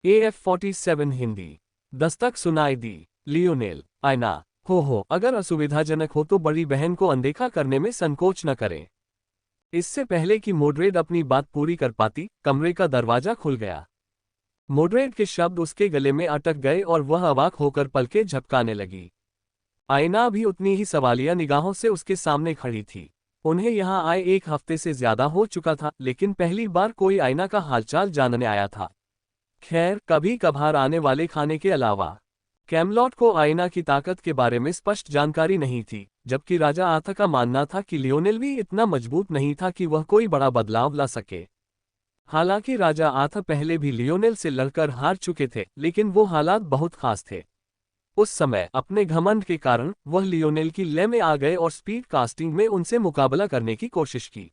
AF47 Hindi. Dastak सुनाई दी। Lionel. आईना। हो अगर असुविधाजनक हो तो बड़ी बहन को अनदेखा करने में संकोच न करें। इससे पहले कि मोड्रेड अपनी बात पूरी कर पाती, कमरे का दरवाजा खुल गया। मोड्रेड के शब्द उसके गले में अटक गए और वह अवाक होकर पलकें झपकाने लगी। आईना भी उतनी ही सवालिया निगाहों से उसके सामने खड़ी थी। उन्हें यहाँ आए 1 हफ्ते से ज्यादा हो चुका था, लेकिन पहली बार कोई आईना का हालचाल जानने आया था। खैर, कभी कभार आने वाले खाने के अलावा कैमलॉट को आईना की ताकत के बारे में स्पष्ट जानकारी नहीं थी, जबकि राजा आर्थर का मानना था कि लियोनेल भी इतना मजबूत नहीं था कि वह कोई बड़ा बदलाव ला सके। हालांकि राजा आर्थर पहले भी लियोनेल से लड़कर हार चुके थे, लेकिन वो हालात बहुत खास थे। उस समय अपने घमंड के कारण वह लियोनेल की लय में आ गए और स्पीड कास्टिंग में उनसे मुकाबला करने की कोशिश की।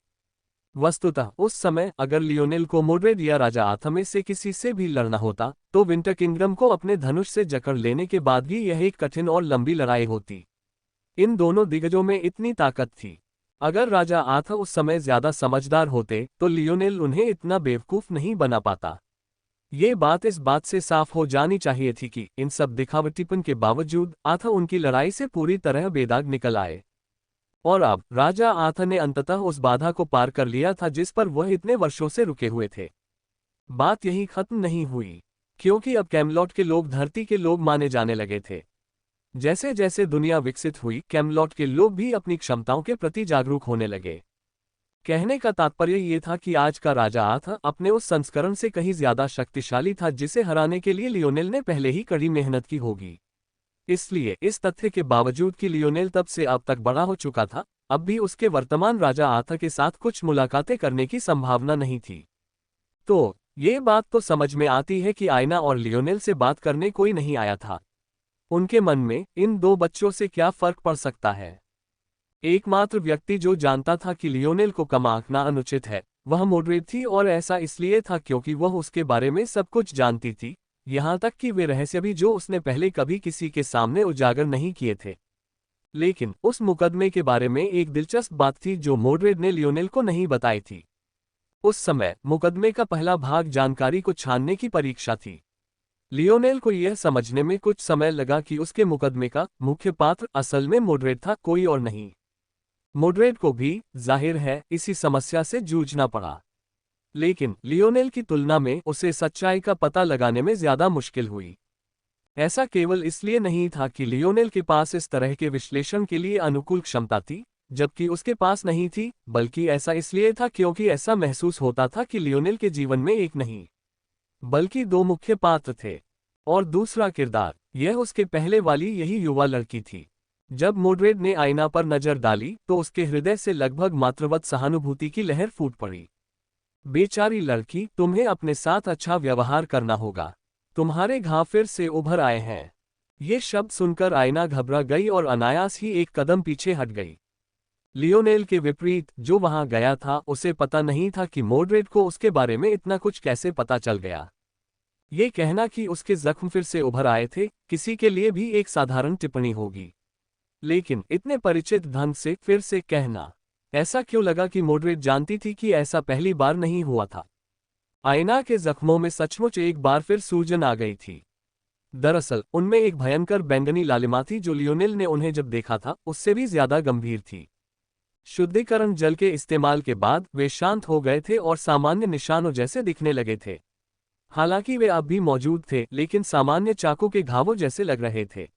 वस्तुतः उस समय अगर लियोनेल को मोड्रेड या राजा आर्थर में से किसी से भी लड़ना होता, तो विंटर किंगडम को अपने धनुष से जकड़ लेने के बाद भी यह एक कठिन और लंबी लड़ाई होती। इन दोनों दिग्गजों में इतनी ताकत थी। अगर राजा आर्थर उस समय ज्यादा समझदार होते तो लियोनेल उन्हें इतना बेवकूफ नहीं बना पाता। ये बात इस बात से साफ हो जानी चाहिए थी कि इन सब दिखावटीपन के बावजूद आर्थर उनकी लड़ाई से पूरी तरह बेदाग निकल आए। और अब राजा आर्थर ने अंततः उस बाधा को पार कर लिया था जिस पर वह इतने वर्षों से रुके हुए थे। बात यही खत्म नहीं हुई, क्योंकि अब कैमलॉट के लोग धरती के लोग माने जाने लगे थे। जैसे जैसे दुनिया विकसित हुई, कैमलॉट के लोग भी अपनी क्षमताओं के प्रति जागरूक होने लगे। कहने का तात्पर्य ये था कि आज का राजा आर्थर अपने उस संस्करण से कहीं ज्यादा शक्तिशाली था जिसे हराने के लिए लियोनेल ने पहले ही कड़ी मेहनत की होगी। इसलिए इस तथ्य के बावजूद कि लियोनेल तब से अब तक बड़ा हो चुका था, अब भी उसके वर्तमान राजा आर्थर के साथ कुछ मुलाकातें करने की संभावना नहीं थी। तो ये बात तो समझ में आती है कि आईना और लियोनेल से बात करने कोई नहीं आया था। उनके मन में इन दो बच्चों से क्या फर्क पड़ सकता है। एकमात्र व्यक्ति जो जानता था कि लियोनेल को कम आंकना अनुचित है, वह मोड्रेड थी, और ऐसा इसलिए था क्योंकि वह उसके बारे में सब कुछ जानती थी, यहाँ तक कि वे रहस्य भी जो उसने पहले कभी किसी के सामने उजागर नहीं किए थे। लेकिन उस मुकदमे के बारे में एक दिलचस्प बात थी जो मोड्रेड ने लियोनेल को नहीं बताई थी। उस समय मुकदमे का पहला भाग जानकारी को छानने की परीक्षा थी। लियोनेल को यह समझने में कुछ समय लगा कि उसके मुकदमे का मुख्य पात्र असल में मोड्रेड था, कोई और नहीं। मोड्रेड को भी जाहिर है इसी समस्या से जूझना पड़ा, लेकिन लियोनेल की तुलना में उसे सच्चाई का पता लगाने में ज्यादा मुश्किल हुई। ऐसा केवल इसलिए नहीं था कि लियोनेल के पास इस तरह के विश्लेषण के लिए अनुकूल क्षमता थी, जबकि उसके पास नहीं थी, बल्कि ऐसा इसलिए था क्योंकि ऐसा महसूस होता था कि लियोनेल के जीवन में एक नहीं बल्कि दो मुख्य पात्र थे, और दूसरा किरदार, यह उसके पहले वाली यही युवा लड़की थी। जब मोड्रेड ने आईना पर नजर डाली तो उसके हृदय से लगभग मातृवत सहानुभूति की लहर फूट पड़ी। बेचारी लड़की, तुम्हें अपने साथ अच्छा व्यवहार करना होगा, तुम्हारे घाव फिर से उभर आए हैं। ये शब्द सुनकर आईना घबरा गई और अनायास ही एक कदम पीछे हट गई। लियोनेल के विपरीत जो वहां गया था, उसे पता नहीं था कि मोड्रेड को उसके बारे में इतना कुछ कैसे पता चल गया। ये कहना कि उसके जख्म फिर से उभर आए थे, किसी के लिए भी एक साधारण टिप्पणी होगी, लेकिन इतने परिचित ढंग से फिर से कहना, ऐसा क्यों लगा कि मोड्रेड जानती थी कि ऐसा पहली बार नहीं हुआ था। आईना के जख्मों में सचमुच एक बार फिर सूजन आ गई थी। दरअसल उनमें एक भयंकर बैंगनी लालिमा थी जो लियोनेल ने उन्हें जब देखा था उससे भी ज्यादा गंभीर थी। शुद्धिकरण जल के इस्तेमाल के बाद वे शांत हो गए थे और सामान्य निशानों जैसे दिखने लगे थे। हालांकि वे अब भी मौजूद थे, लेकिन सामान्य चाकू के घावों जैसे लग रहे थे।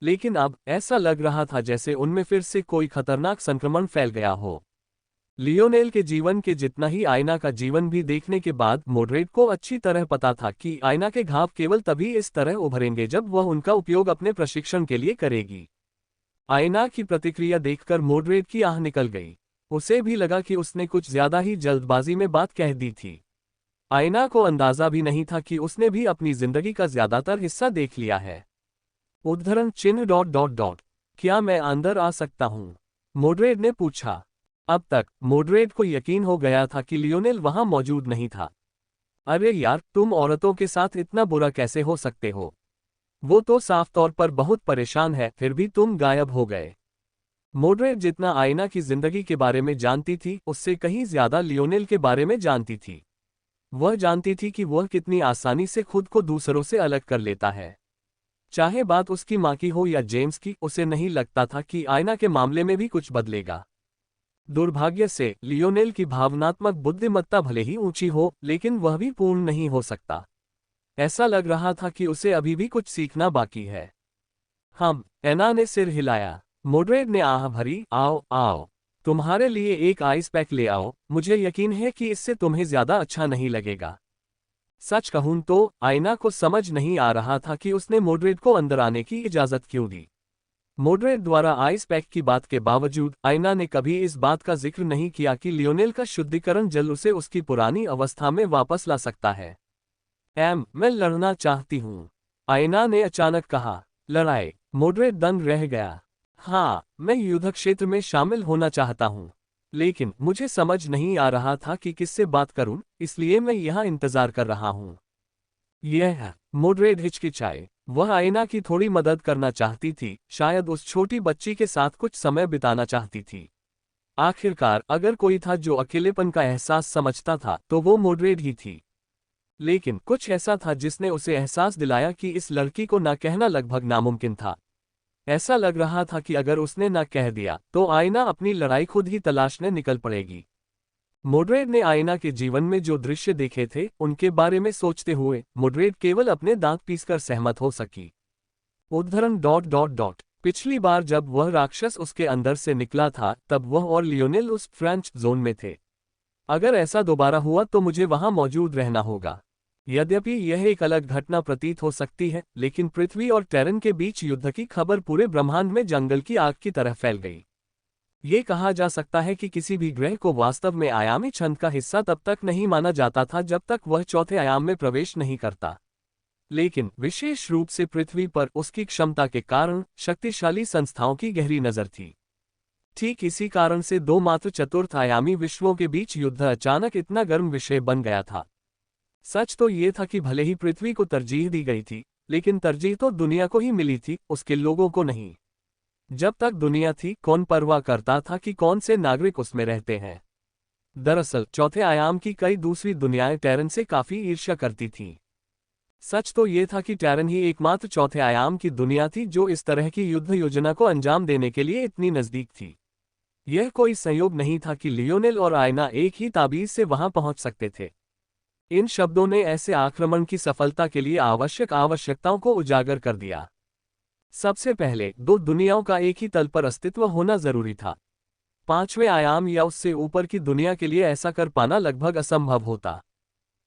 लेकिन अब ऐसा लग रहा था जैसे उनमें फिर से कोई खतरनाक संक्रमण फैल गया हो। लियोनेल के जीवन के जितना ही आईना का जीवन भी देखने के बाद मोड्रेड को अच्छी तरह पता था कि आईना के घाव केवल तभी इस तरह उभरेंगे जब वह उनका उपयोग अपने प्रशिक्षण के लिए करेगी। आईना की प्रतिक्रिया देखकर मोड्रेड की आह निकल गई। उसे भी लगा कि उसने कुछ ज्यादा ही जल्दबाजी में बात कह दी थी। आईना को अंदाजा भी नहीं था कि उसने भी अपनी जिंदगी का ज्यादातर हिस्सा देख लिया है। उद्धरण चिन्ह ... क्या मैं अंदर आ सकता हूं? मोड्रेड ने पूछा। अब तक मोड्रेड को यकीन हो गया था कि लियोनेल वहां मौजूद नहीं था। अरे यार, तुम औरतों के साथ इतना बुरा कैसे हो सकते हो? वो तो साफ तौर पर बहुत परेशान है, फिर भी तुम गायब हो गए। मोड्रेड जितना आईना की जिंदगी के बारे में जानती थी, उससे कहीं ज्यादा लियोनेल के बारे में जानती थी। वह जानती थी कि वह कितनी आसानी से खुद को दूसरों से अलग कर लेता है। चाहे बात उसकी माँ की हो या जेम्स की, उसे नहीं लगता था कि आयना के मामले में भी कुछ बदलेगा। दुर्भाग्य से लियोनेल की भावनात्मक बुद्धिमत्ता भले ही ऊंची हो, लेकिन वह भी पूर्ण नहीं हो सकता। ऐसा लग रहा था कि उसे अभी भी कुछ सीखना बाकी है। एना ने सिर हिलाया। मोड्रेड ने आह भरी, आओ आओ, तुम्हारे लिए एक आइस पैक ले आओ, मुझे यकीन है कि इससे तुम्हें ज्यादा अच्छा नहीं लगेगा। सच कहूं तो आयना को समझ नहीं आ रहा था कि उसने मोड्रेड को अंदर आने की इजाजत क्यों दी। मोड्रेड द्वारा आइस पैक की बात के बावजूद आयना ने कभी इस बात का जिक्र नहीं किया कि लियोनेल का शुद्धिकरण जल उसे उसकी पुरानी अवस्था में वापस ला सकता है। मैं लड़ना चाहती हूँ, आयना ने अचानक कहा। लड़ाई? मोड्रेड दंग रह गया। हाँ, मैं युद्ध क्षेत्र में शामिल होना चाहता हूँ, लेकिन मुझे समझ नहीं आ रहा था कि किससे बात करूं, इसलिए मैं यहाँ इंतजार कर रहा हूँ। यह मोड्रेड हिचकिचाए। वह आयना की थोड़ी मदद करना चाहती थी, शायद उस छोटी बच्ची के साथ कुछ समय बिताना चाहती थी। आखिरकार अगर कोई था जो अकेलेपन का एहसास समझता था तो वो मोड्रेड ही थी। लेकिन कुछ ऐसा था जिसने उसे एहसास दिलाया कि इस लड़की को ना कहना लगभग नामुमकिन था। ऐसा लग रहा था कि अगर उसने ना कह दिया तो आयना अपनी लड़ाई खुद ही तलाशने निकल पड़ेगी। मोड्रेड ने आयना के जीवन में जो दृश्य देखे थे उनके बारे में सोचते हुए मोड्रेड केवल अपने दांत पीसकर सहमत हो सकी। उद्धरण पिछली बार जब वह राक्षस उसके अंदर से निकला था तब वह और लियोनेल उस फ्रेंच जोन में थे। अगर ऐसा दोबारा हुआ तो मुझे वहां मौजूद रहना होगा। यद्यपि यह एक अलग घटना प्रतीत हो सकती है, लेकिन पृथ्वी और टेरन के बीच युद्ध की खबर पूरे ब्रह्मांड में जंगल की आग की तरह फैल गई। ये कहा जा सकता है कि किसी भी ग्रह को वास्तव में आयामी छंद का हिस्सा तब तक नहीं माना जाता था जब तक वह चौथे आयाम में प्रवेश नहीं करता। लेकिन विशेष रूप से पृथ्वी पर उसकी क्षमता के कारण शक्तिशाली संस्थाओं की गहरी नजर थी। ठीक इसी कारण से दो मात्र चतुर्थ आयामी विश्वों के बीच युद्ध अचानक इतना गर्म विषय बन गया था। सच तो ये था कि भले ही पृथ्वी को तरजीह दी गई थी, लेकिन तरजीह तो दुनिया को ही मिली थी, उसके लोगों को नहीं। जब तक दुनिया थी, कौन परवाह करता था कि कौन से नागरिक उसमें रहते हैं। दरअसल चौथे आयाम की कई दूसरी दुनियाएं टेरन से काफी ईर्ष्या करती थीं। सच तो ये था कि टेरन ही एकमात्र चौथे आयाम की दुनिया थी जो इस तरह की युद्ध योजना को अंजाम देने के लिए इतनी नजदीक थी। यह कोई संयोग नहीं था कि लियोनेल और आयना एक ही ताबीज से वहां पहुंच सकते थे। इन शब्दों ने ऐसे आक्रमण की सफलता के लिए आवश्यक आवश्यकताओं को उजागर कर दिया। सबसे पहले दो दुनियाओं का एक ही तल पर अस्तित्व होना जरूरी था। पांचवें आयाम या उससे ऊपर की दुनिया के लिए ऐसा कर पाना लगभग असंभव होता।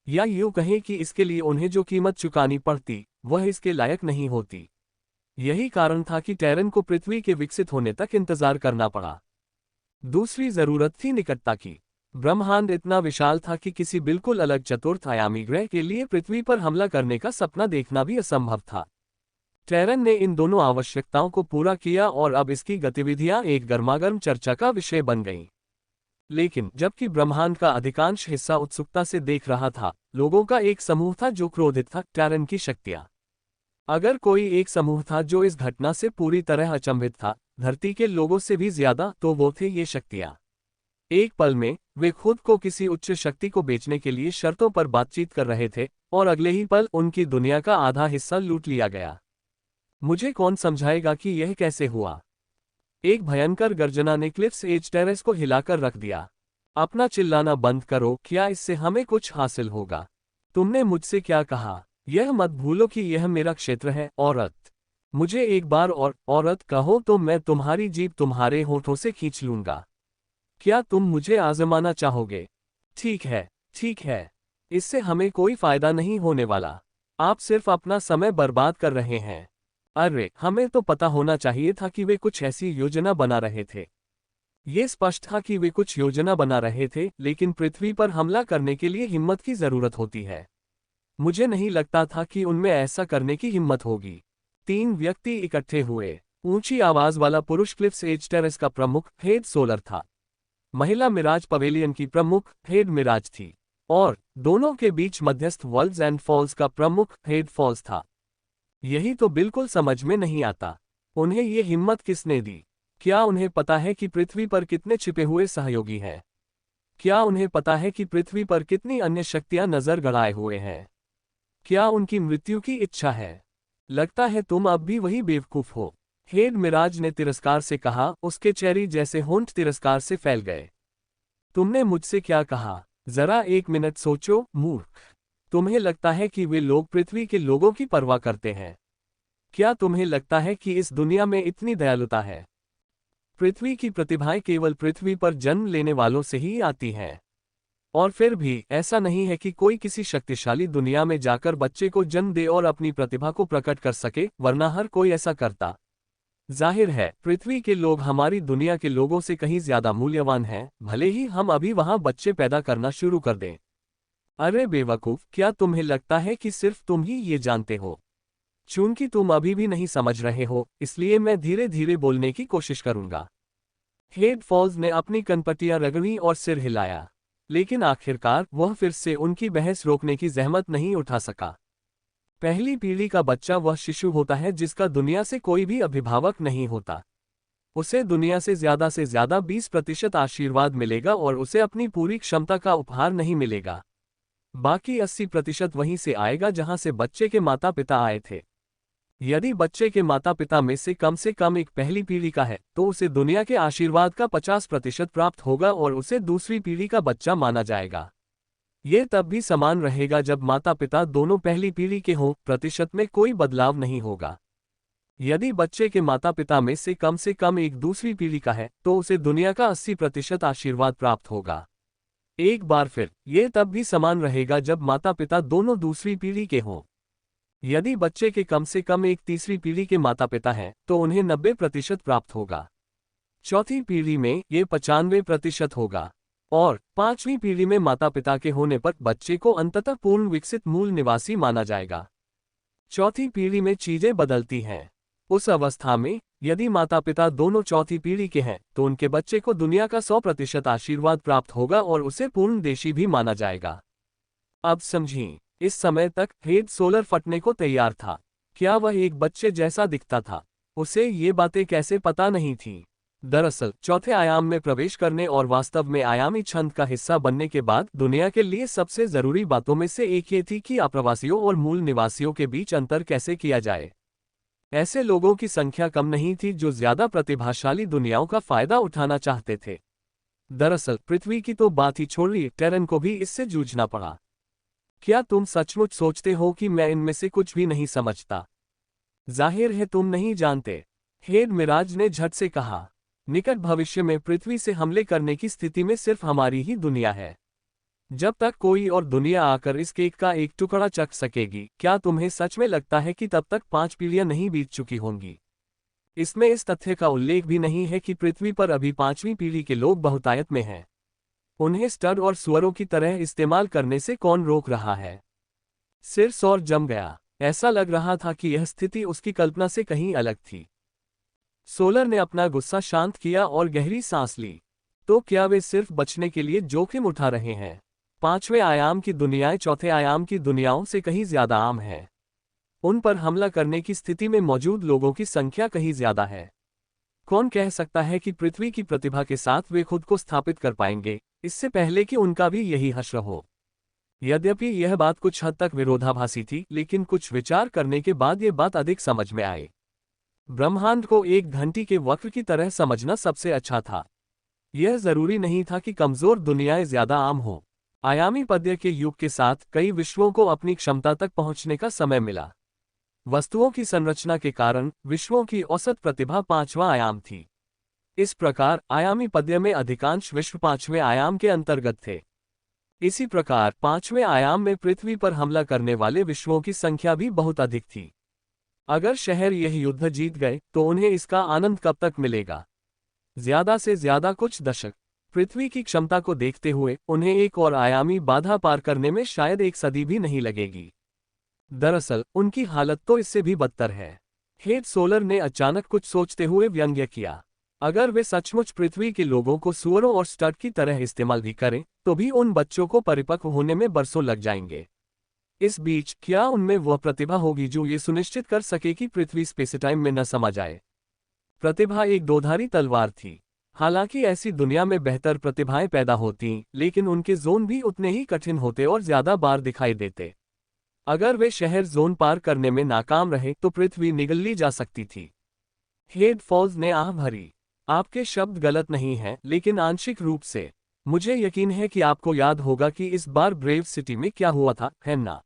या यूं कहें कि इसके लिए उन्हें जो कीमत चुकानी पड़ती वह इसके लायक नहीं होती। यही कारण था कि टेरन को पृथ्वी के विकसित होने तक इंतजार करना पड़ा। दूसरी जरूरत थी निकटता की। ब्रह्मांड इतना विशाल था कि किसी बिल्कुल अलग चतुर्थ आयामी ग्रह के लिए पृथ्वी पर हमला करने का सपना देखना भी असंभव था। टेरन ने इन दोनों आवश्यकताओं को पूरा किया और अब इसकी गतिविधियां एक गर्मागर्म चर्चा का विषय बन गईं। लेकिन जबकि ब्रह्मांड का अधिकांश हिस्सा उत्सुकता से देख रहा था, लोगों का एक समूह था जो क्रोधित था, टेरन की शक्तियां। अगर कोई एक समूह था जो इस घटना से पूरी तरह अचंभित था, धरती के लोगों से भी ज्यादा, तो वो थे ये शक्तियां। एक पल में वे खुद को किसी उच्च शक्ति को बेचने के लिए शर्तों पर बातचीत कर रहे थे और अगले ही पल उनकी दुनिया का आधा हिस्सा लूट लिया गया। मुझे कौन समझाएगा कि यह कैसे हुआ? एक भयंकर गर्जना ने क्लिफ्स एज टेरेस को हिलाकर रख दिया। अपना चिल्लाना बंद करो, क्या इससे हमें कुछ हासिल होगा? तुमने मुझसे क्या कहा? यह मत भूलो कि यह मेरा क्षेत्र है, औरत। मुझे एक बार और औरत कहो तो मैं तुम्हारी जीभ तुम्हारे होठों से खींच लूंगा। क्या तुम मुझे आजमाना चाहोगे? ठीक है, ठीक है। इससे हमें कोई फायदा नहीं होने वाला। आप सिर्फ अपना समय बर्बाद कर रहे हैं। अरे, हमें तो पता होना चाहिए था कि वे कुछ ऐसी योजना बना रहे थे। ये स्पष्ट था कि वे कुछ योजना बना रहे थे, लेकिन पृथ्वी पर हमला करने के लिए हिम्मत की जरूरत होती है। मुझे नहीं लगता था कि उनमें ऐसा करने की हिम्मत होगी। 3 व्यक्ति इकट्ठे हुए। ऊंची आवाज वाला पुरुष क्लिफ्स एज टेरेस का प्रमुख हेड सोलर था। महिला मिराज पवेलियन की प्रमुख हेड मिराज थी और दोनों के बीच मध्यस्थ वर्ल्ड्स एंड फॉल्स का प्रमुख हेड फॉल्स था। यही तो बिल्कुल समझ में नहीं आता। उन्हें ये हिम्मत किसने दी? क्या उन्हें पता है कि पृथ्वी पर कितने छिपे हुए सहयोगी हैं? क्या उन्हें पता है कि पृथ्वी पर कितनी अन्य शक्तियां नजर गड़ाए हुए हैं? क्या उनकी मृत्यु की इच्छा है? लगता है तुम अब भी वही बेवकूफ हो, हेड मिराज ने तिरस्कार से कहा, उसके चेहरे जैसे होंठ तिरस्कार से फैल गए। तुमने मुझसे क्या कहा? जरा एक मिनट सोचो, मूर्ख। तुम्हें लगता है कि वे लोग पृथ्वी के लोगों की परवाह करते हैं? क्या तुम्हें लगता है कि इस दुनिया में इतनी दयालुता है? पृथ्वी की प्रतिभाएं केवल पृथ्वी पर जन्म लेने वालों से ही आती हैं। और फिर भी ऐसा नहीं है कि कोई किसी शक्तिशाली दुनिया में जाकर बच्चे को जन्म दे और अपनी प्रतिभा को प्रकट कर सके, वरना हर कोई ऐसा करता। जाहिर है पृथ्वी के लोग हमारी दुनिया के लोगों से कहीं ज्यादा मूल्यवान हैं, भले ही हम अभी वहां बच्चे पैदा करना शुरू कर दें। अरे बेवकूफ, क्या तुम्हें लगता है कि सिर्फ तुम ही ये जानते हो? चूंकि तुम अभी भी नहीं समझ रहे हो, इसलिए मैं धीरे धीरे बोलने की कोशिश करूंगा। हेड फॉल्स ने अपनी कनपटियां रगड़ी और सिर हिलाया, लेकिन आखिरकार वह फिर से उनकी बहस रोकने की जहमत नहीं उठा सका। पहली पीढ़ी का बच्चा वह शिशु होता है जिसका दुनिया से कोई भी अभिभावक नहीं होता। उसे दुनिया से ज्यादा 20% आशीर्वाद मिलेगा और उसे अपनी पूरी क्षमता का उपहार नहीं मिलेगा। बाकी 80% वहीं से आएगा जहां से बच्चे के माता पिता आए थे। यदि बच्चे के माता पिता में से कम एक पहली पीढ़ी का है, तो उसे दुनिया के आशीर्वाद का 50% प्राप्त होगा और उसे दूसरी पीढ़ी का बच्चा माना जाएगा। ये तब भी समान रहेगा जब माता पिता दोनों पहली पीढ़ी के हों, प्रतिशत में कोई बदलाव नहीं होगा। यदि बच्चे के माता पिता में से कम एक दूसरी पीढ़ी का है, तो उसे दुनिया का 80% आशीर्वाद प्राप्त होगा। एक बार फिर, ये तब भी समान रहेगा जब माता पिता दोनों दूसरी पीढ़ी के हों। यदि बच्चे के कम एक तीसरी पीढ़ी के माता पिता हैं, तो उन्हें 90% प्राप्त होगा। चौथी पीढ़ी में ये 95% होगा। और पांचवी पीढ़ी में माता पिता के होने पर बच्चे को अंततः पूर्ण विकसित मूल निवासी माना जाएगा। चौथी पीढ़ी में चीजें बदलती हैं। उस अवस्था में यदि माता पिता दोनों चौथी पीढ़ी के हैं, तो उनके बच्चे को दुनिया का 100% आशीर्वाद प्राप्त होगा और उसे पूर्ण देशी भी माना जाएगा। अब समझिए, इस समय तक हेड सोलर फटने को तैयार था। क्या वह एक बच्चे जैसा दिखता था? उसे ये बातें कैसे पता नहीं थी? दरअसल चौथे आयाम में प्रवेश करने और वास्तव में आयामी छंद का हिस्सा बनने के बाद दुनिया के लिए सबसे जरूरी बातों में से एक ये थी कि आप्रवासियों और मूल निवासियों के बीच अंतर कैसे किया जाए। ऐसे लोगों की संख्या कम नहीं थी जो ज्यादा प्रतिभाशाली दुनियाओं का फायदा उठाना चाहते थे। दरअसल पृथ्वी की तो बात ही छोड़िए, टेरन को भी इससे जूझना पड़ा। क्या तुम सचमुच सोचते हो कि मैं इनमें से कुछ भी नहीं समझता? जाहिर है तुम नहीं जानते, हेड मिराज ने झट से कहा। निकट भविष्य में पृथ्वी से हमले करने की स्थिति में सिर्फ हमारी ही दुनिया है। जब तक कोई और दुनिया आकर इस केक का एक टुकड़ा चख सकेगी, क्या तुम्हें सच में लगता है कि तब तक 5 पीढ़ियां नहीं बीत चुकी होंगी? इसमें इस तथ्य का उल्लेख भी नहीं है कि पृथ्वी पर अभी 5वीं पीढ़ी के लोग बहुतायत में हैं। उन्हें स्टड और सुअरों की तरह इस्तेमाल करने से कौन रोक रहा है? सिर सौर जम गया। ऐसा लग रहा था कि यह स्थिति उसकी कल्पना से कहीं अलग थी। सोलर ने अपना गुस्सा शांत किया और गहरी सांस ली। तो क्या वे सिर्फ बचने के लिए जोखिम उठा रहे हैं? 5वें आयाम की दुनियाएं चौथे आयाम की दुनियाओं से कहीं ज्यादा आम है। उन पर हमला करने की स्थिति में मौजूद लोगों की संख्या कहीं ज्यादा है। कौन कह सकता है कि पृथ्वी की प्रतिभा के साथ वे खुद को स्थापित कर पाएंगे, इससे पहले कि उनका भी यही हश्र हो? यद्यपि यह बात कुछ हद तक विरोधाभासी थी, लेकिन कुछ विचार करने के बाद ये बात अधिक समझ में आई। ब्रह्मांड को एक घंटी के वक्र की तरह समझना सबसे अच्छा था। यह जरूरी नहीं था कि कमजोर दुनियाएं ज्यादा आम हो। आयामी पद्य के युग के साथ कई विश्वों को अपनी क्षमता तक पहुंचने का समय मिला। वस्तुओं की संरचना के कारण विश्वों की औसत प्रतिभा 5वां आयाम थी। इस प्रकार आयामी पद्य में अधिकांश विश्व 5वें आयाम के अंतर्गत थे। इसी प्रकार 5वें आयाम में पृथ्वी पर हमला करने वाले विश्वों की संख्या भी बहुत अधिक थी। अगर शहर यह युद्ध जीत गए तो उन्हें इसका आनंद कब तक मिलेगा? ज्यादा से ज्यादा कुछ दशक। पृथ्वी की क्षमता को देखते हुए उन्हें एक और आयामी बाधा पार करने में शायद एक सदी भी नहीं लगेगी। दरअसल उनकी हालत तो इससे भी बदतर है। हेड सोलर ने अचानक कुछ सोचते हुए व्यंग्य किया। अगर वे सचमुच पृथ्वी के लोगों को सुअरों और स्टड की तरह इस्तेमाल भी करें, तो भी उन बच्चों को परिपक्व होने में बरसों लग जाएंगे। इस बीच क्या उनमें वह प्रतिभा होगी जो ये सुनिश्चित कर सके कि पृथ्वी स्पेस टाइम में न समा जाए? प्रतिभा एक दोधारी तलवार थी। हालांकि ऐसी दुनिया में बेहतर प्रतिभाएं पैदा होती, लेकिन उनके जोन भी उतने ही कठिन होते और ज्यादा बार दिखाई देते। अगर वे शहर जोन पार करने में नाकाम रहे तो पृथ्वी निगल ली जा सकती थी। हेड फॉल्स ने आह भरी। आपके शब्द गलत नहीं हैं, लेकिन आंशिक रूप से। मुझे यकीन है कि आपको याद होगा कि इस बार ब्रेव सिटी में क्या हुआ था, है ना?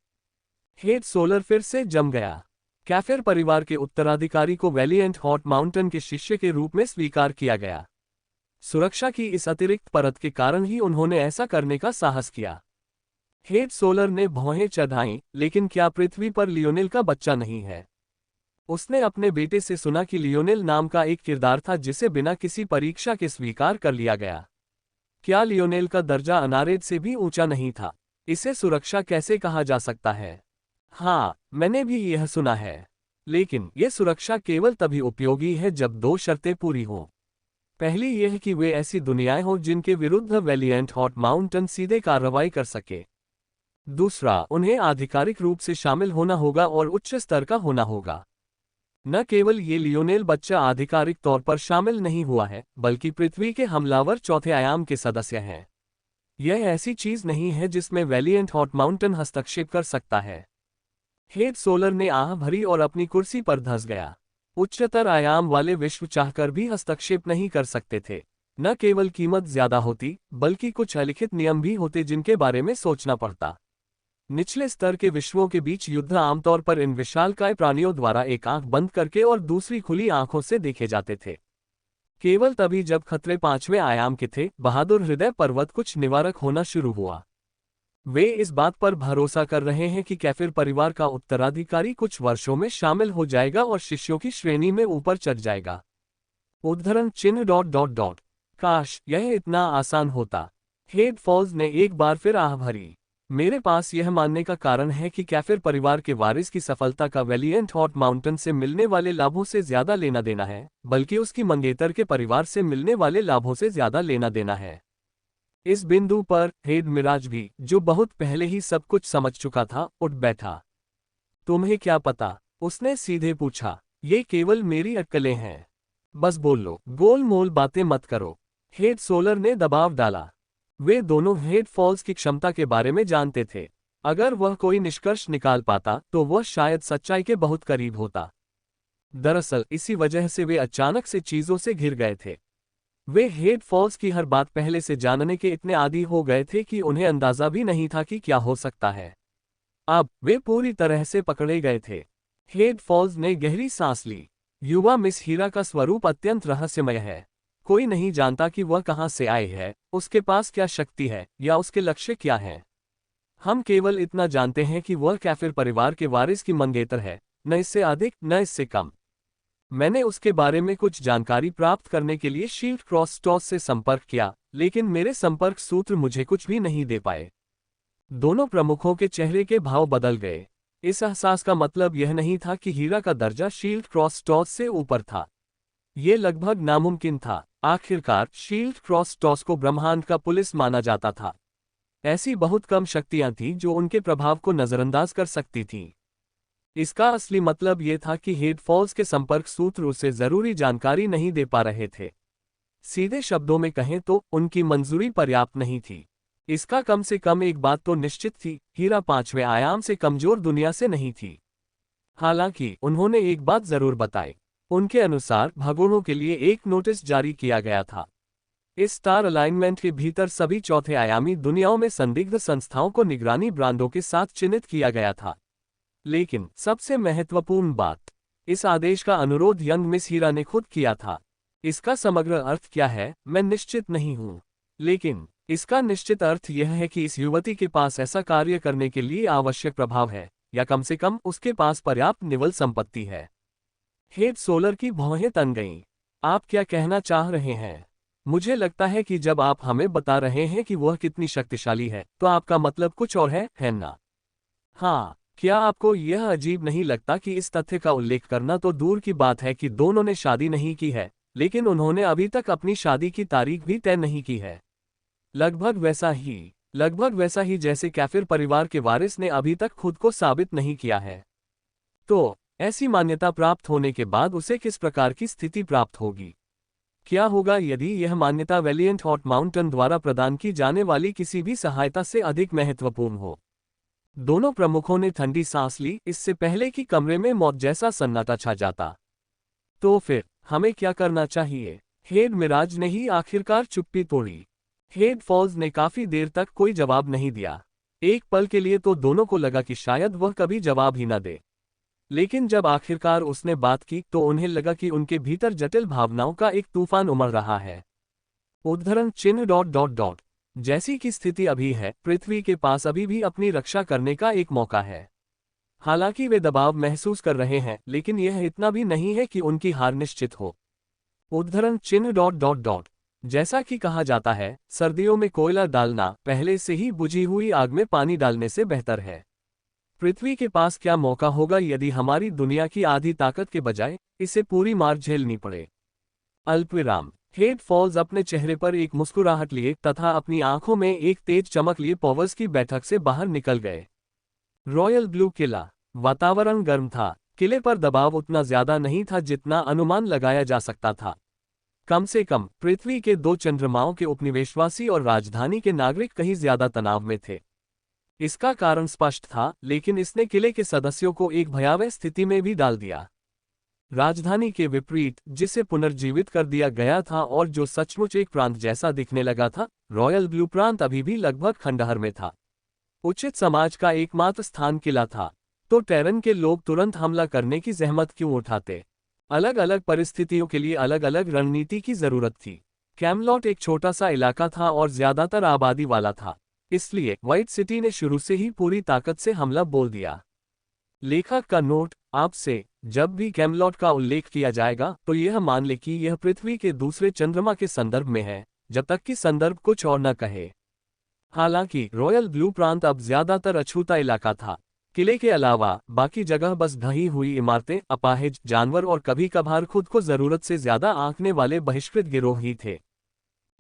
हेड सोलर फिर से जम गया। कैफिर परिवार के उत्तराधिकारी को वैलिएंट हॉट माउंटेन के शिष्य के रूप में स्वीकार किया गया। सुरक्षा की इस अतिरिक्त परत के कारण ही उन्होंने ऐसा करने का साहस किया। हेड सोलर ने भौहें चढ़ाईं, लेकिन क्या पृथ्वी पर लियोनेल का बच्चा नहीं है? उसने अपने बेटे से सुना कि लियोनेल नाम का एक किरदार था जिसे बिना किसी परीक्षा के स्वीकार कर लिया गया। क्या लियोनेल का दर्जा अनारेद से भी ऊंचा नहीं था? इसे सुरक्षा कैसे कहा जा सकता है? हाँ, मैंने भी यह सुना है। लेकिन यह सुरक्षा केवल तभी उपयोगी है जब दो शर्तें पूरी हों। पहली यह कि वे ऐसी दुनियाएं हों जिनके विरुद्ध वैलिएंट हॉट माउंटेन सीधे कार्रवाई कर सके। दूसरा, उन्हें आधिकारिक रूप से शामिल होना होगा और उच्च स्तर का होना होगा। न केवल ये लियोनेल बच्चा आधिकारिक तौर पर शामिल नहीं हुआ है, बल्कि पृथ्वी के हमलावर चौथे आयाम के सदस्य हैं। यह ऐसी चीज नहीं है जिसमें वैलिएंट हॉट माउंटेन हस्तक्षेप कर सकता है। हेड सोलर ने आह भरी और अपनी कुर्सी पर धंस गया। उच्चतर आयाम वाले विश्व चाहकर भी हस्तक्षेप नहीं कर सकते थे। न केवल कीमत ज्यादा होती, बल्कि कुछ अलिखित नियम भी होते जिनके बारे में सोचना पड़ता। निचले स्तर के विश्वों के बीच युद्ध आमतौर पर इन विशालकाय प्राणियों द्वारा एक आंख बंद करके और दूसरी खुली आंखों से देखे जाते थे। केवल तभी जब खतरे पांचवें आयाम के थे, बहादुर हृदय पर्वत कुछ निवारक होना शुरू हुआ। वे इस बात पर भरोसा कर रहे हैं कि कैफिर परिवार का उत्तराधिकारी कुछ वर्षों में शामिल हो जाएगा और शिष्यों की श्रेणी में ऊपर चढ़ जाएगा। उद्धरण चिन्ह। काश यह इतना आसान होता। हेड फॉल्स ने एक बार फिर आह भरी। मेरे पास यह मानने का कारण है कि कैफिर परिवार के वारिस की सफलता का वैलिएंट हॉट माउंटेन से मिलने वाले लाभों से ज्यादा लेना देना है, बल्कि उसकी मंगेतर के परिवार से मिलने वाले लाभों से ज्यादा लेना देना है। इस बिंदु पर हेड मिराज भी, जो बहुत पहले ही सब कुछ समझ चुका था, उठ बैठा। तुम्हें क्या पता? उसने सीधे पूछा। ये केवल मेरी अटकलें हैं। बस बोल लो, गोलमोल बातें मत करो। हेड सोलर ने दबाव डाला। वे दोनों हेड फॉल्स की क्षमता के बारे में जानते थे। अगर वह कोई निष्कर्ष निकाल पाता तो वह शायद सच्चाई के बहुत करीब होता। दरअसल इसी वजह से वे अचानक से चीजों से घिर गए थे। वे हेड फॉल्स की हर बात पहले से जानने के इतने आदी हो गए थे कि उन्हें अंदाजा भी नहीं था कि क्या हो सकता है। अब वे पूरी तरह से पकड़े गए थे। हेड फॉल्स ने गहरी सांस ली। युवा मिस हीरा का स्वरूप अत्यंत रहस्यमय है। कोई नहीं जानता कि वह कहां से आई है, उसके पास क्या शक्ति है, या उसके लक्ष्य क्या हैं। हम केवल इतना जानते हैं कि वह कैफिर परिवार के वारिस की मंगेतर है, न इससे अधिक न इससे कम। मैंने उसके बारे में कुछ जानकारी प्राप्त करने के लिए शील्ड क्रॉस टॉस से संपर्क किया, लेकिन मेरे संपर्क सूत्र मुझे कुछ भी नहीं दे पाए। दोनों प्रमुखों के चेहरे के भाव बदल गए। इस एहसास का मतलब यह नहीं था कि हीरा का दर्जा शील्ड क्रॉस टॉस से ऊपर था। ये लगभग नामुमकिन था। आखिरकार शील्ड क्रॉस टॉस को ब्रह्मांड का पुलिस माना जाता था। ऐसी बहुत कम शक्तियां थीं जो उनके प्रभाव को नजरअंदाज कर सकती थीं। इसका असली मतलब यह था कि हेड फॉल्स के संपर्क सूत्र उसे जरूरी जानकारी नहीं दे पा रहे थे। सीधे शब्दों में कहें तो उनकी मंजूरी पर्याप्त नहीं थी। इसका कम से कम एक बात तो निश्चित थी, हीरा पांचवें आयाम से कमजोर दुनिया से नहीं थी। हालांकि उन्होंने एक बात जरूर बताई। उनके अनुसार भगोड़ों के लिए एक नोटिस जारी किया गया था। इस स्टार अलाइनमेंट के भीतर सभी चौथे आयामी दुनियाओं में संदिग्ध संस्थाओं को निगरानी ब्रांडों के साथ चिन्हित किया गया था। लेकिन सबसे महत्वपूर्ण बात, इस आदेश का अनुरोध यंग मिस हीरा ने खुद किया था। इसका समग्र अर्थ क्या है, मैं निश्चित नहीं हूं, लेकिन इसका निश्चित अर्थ यह है कि इस युवती के पास ऐसा कार्य करने के लिए आवश्यक प्रभाव है, या कम से कम उसके पास पर्याप्त निवल संपत्ति है। हेड सोलर की भौहें तन गईं। आप क्या कहना चाह रहे हैं? मुझे लगता है कि जब आप हमें बता रहे हैं कि वह कितनी शक्तिशाली है, तो आपका मतलब कुछ और है ना? हाँ, क्या आपको यह अजीब नहीं लगता कि इस तथ्य का उल्लेख करना तो दूर की बात है कि दोनों ने शादी नहीं की है, लेकिन उन्होंने अभी तक अपनी शादी की तारीख भी तय नहीं की है। लगभग वैसा ही जैसे कैफिर परिवार के वारिस ने अभी तक खुद को साबित नहीं किया है। तो ऐसी मान्यता प्राप्त होने के बाद उसे किस प्रकार की स्थिति प्राप्त होगी? क्या होगा यदि यह मान्यता वेलिएंट हॉट माउंटेन द्वारा प्रदान की जाने वाली किसी भी सहायता से अधिक महत्वपूर्ण हो? दोनों प्रमुखों ने ठंडी सांस ली, इससे पहले कि कमरे में मौत जैसा सन्नाटा छा जाता। तो फिर हमें क्या करना चाहिए? हेड मिराज ने ही आखिरकार चुप्पी तोड़ी। हेड फॉल्स ने काफी देर तक कोई जवाब नहीं दिया। एक पल के लिए तो दोनों को लगा कि शायद वह कभी जवाब ही न दे। लेकिन जब आखिरकार उसने बात की तो उन्हें लगा कि उनके भीतर जटिल भावनाओं का एक तूफान उमड़ रहा है। उद्धरण चिन्ह डॉट डॉट डॉट। जैसी की स्थिति अभी है, पृथ्वी के पास अभी भी अपनी रक्षा करने का एक मौका है। हालांकि वे दबाव महसूस कर रहे हैं, लेकिन यह इतना भी नहीं है कि उनकी हार निश्चित हो। उद्धरण चिन्ह डॉट डॉट डॉट। जैसा कि कहा जाता है, सर्दियों में कोयला डालना पहले से ही बुझी हुई आग में पानी डालने से बेहतर है। पृथ्वी के पास क्या मौका होगा यदि हमारी दुनिया की आधी ताकत के बजाय इसे पूरी मार झेलनी पड़े? अल्पविराम। हेड फॉल्स अपने चेहरे पर एक मुस्कुराहट लिए तथा अपनी आंखों में एक तेज चमक लिए पॉवर्स की बैठक से बाहर निकल गए। रॉयल ब्लू किला। वातावरण गर्म था। किले पर दबाव उतना ज्यादा नहीं था जितना अनुमान लगाया जा सकता था। कम से कम पृथ्वी के 2 चंद्रमाओं के उपनिवेशवासी और राजधानी के नागरिक कहीं ज्यादा तनाव में थे। इसका कारण स्पष्ट था, लेकिन इसने किले के सदस्यों को एक भयावह स्थिति में भी डाल दिया। राजधानी के विपरीत, जिसे पुनर्जीवित कर दिया गया था और जो सचमुच एक प्रांत जैसा दिखने लगा था, रॉयल ब्लू प्रांत अभी भी लगभग खंडहर में था। उचित समाज का एकमात्र स्थान किला था। तो टेरन के लोग तुरंत हमला करने की जहमत क्यों उठाते? अलग अलग परिस्थितियों के लिए अलग अलग रणनीति की जरूरत थी। कैमलॉट एक छोटा सा इलाका था और ज्यादातर आबादी वाला था, इसलिए व्हाइट सिटी ने शुरू से ही पूरी ताकत से हमला बोल दिया। लेखक का नोट: आपसे जब भी कैमलॉट का उल्लेख किया जाएगा तो यह मान ले कि यह पृथ्वी के दूसरे चंद्रमा के संदर्भ में है, जब तक कि संदर्भ कुछ और न कहे। हालांकि रॉयल ब्लू प्रांत अब ज्यादातर अछूता इलाका था। किले के अलावा बाकी जगह बस ढही हुई इमारतें, अपाहिज जानवर और कभी कभार खुद को जरूरत से ज्यादा आंकने वाले बहिष्कृत गिरोह ही थे।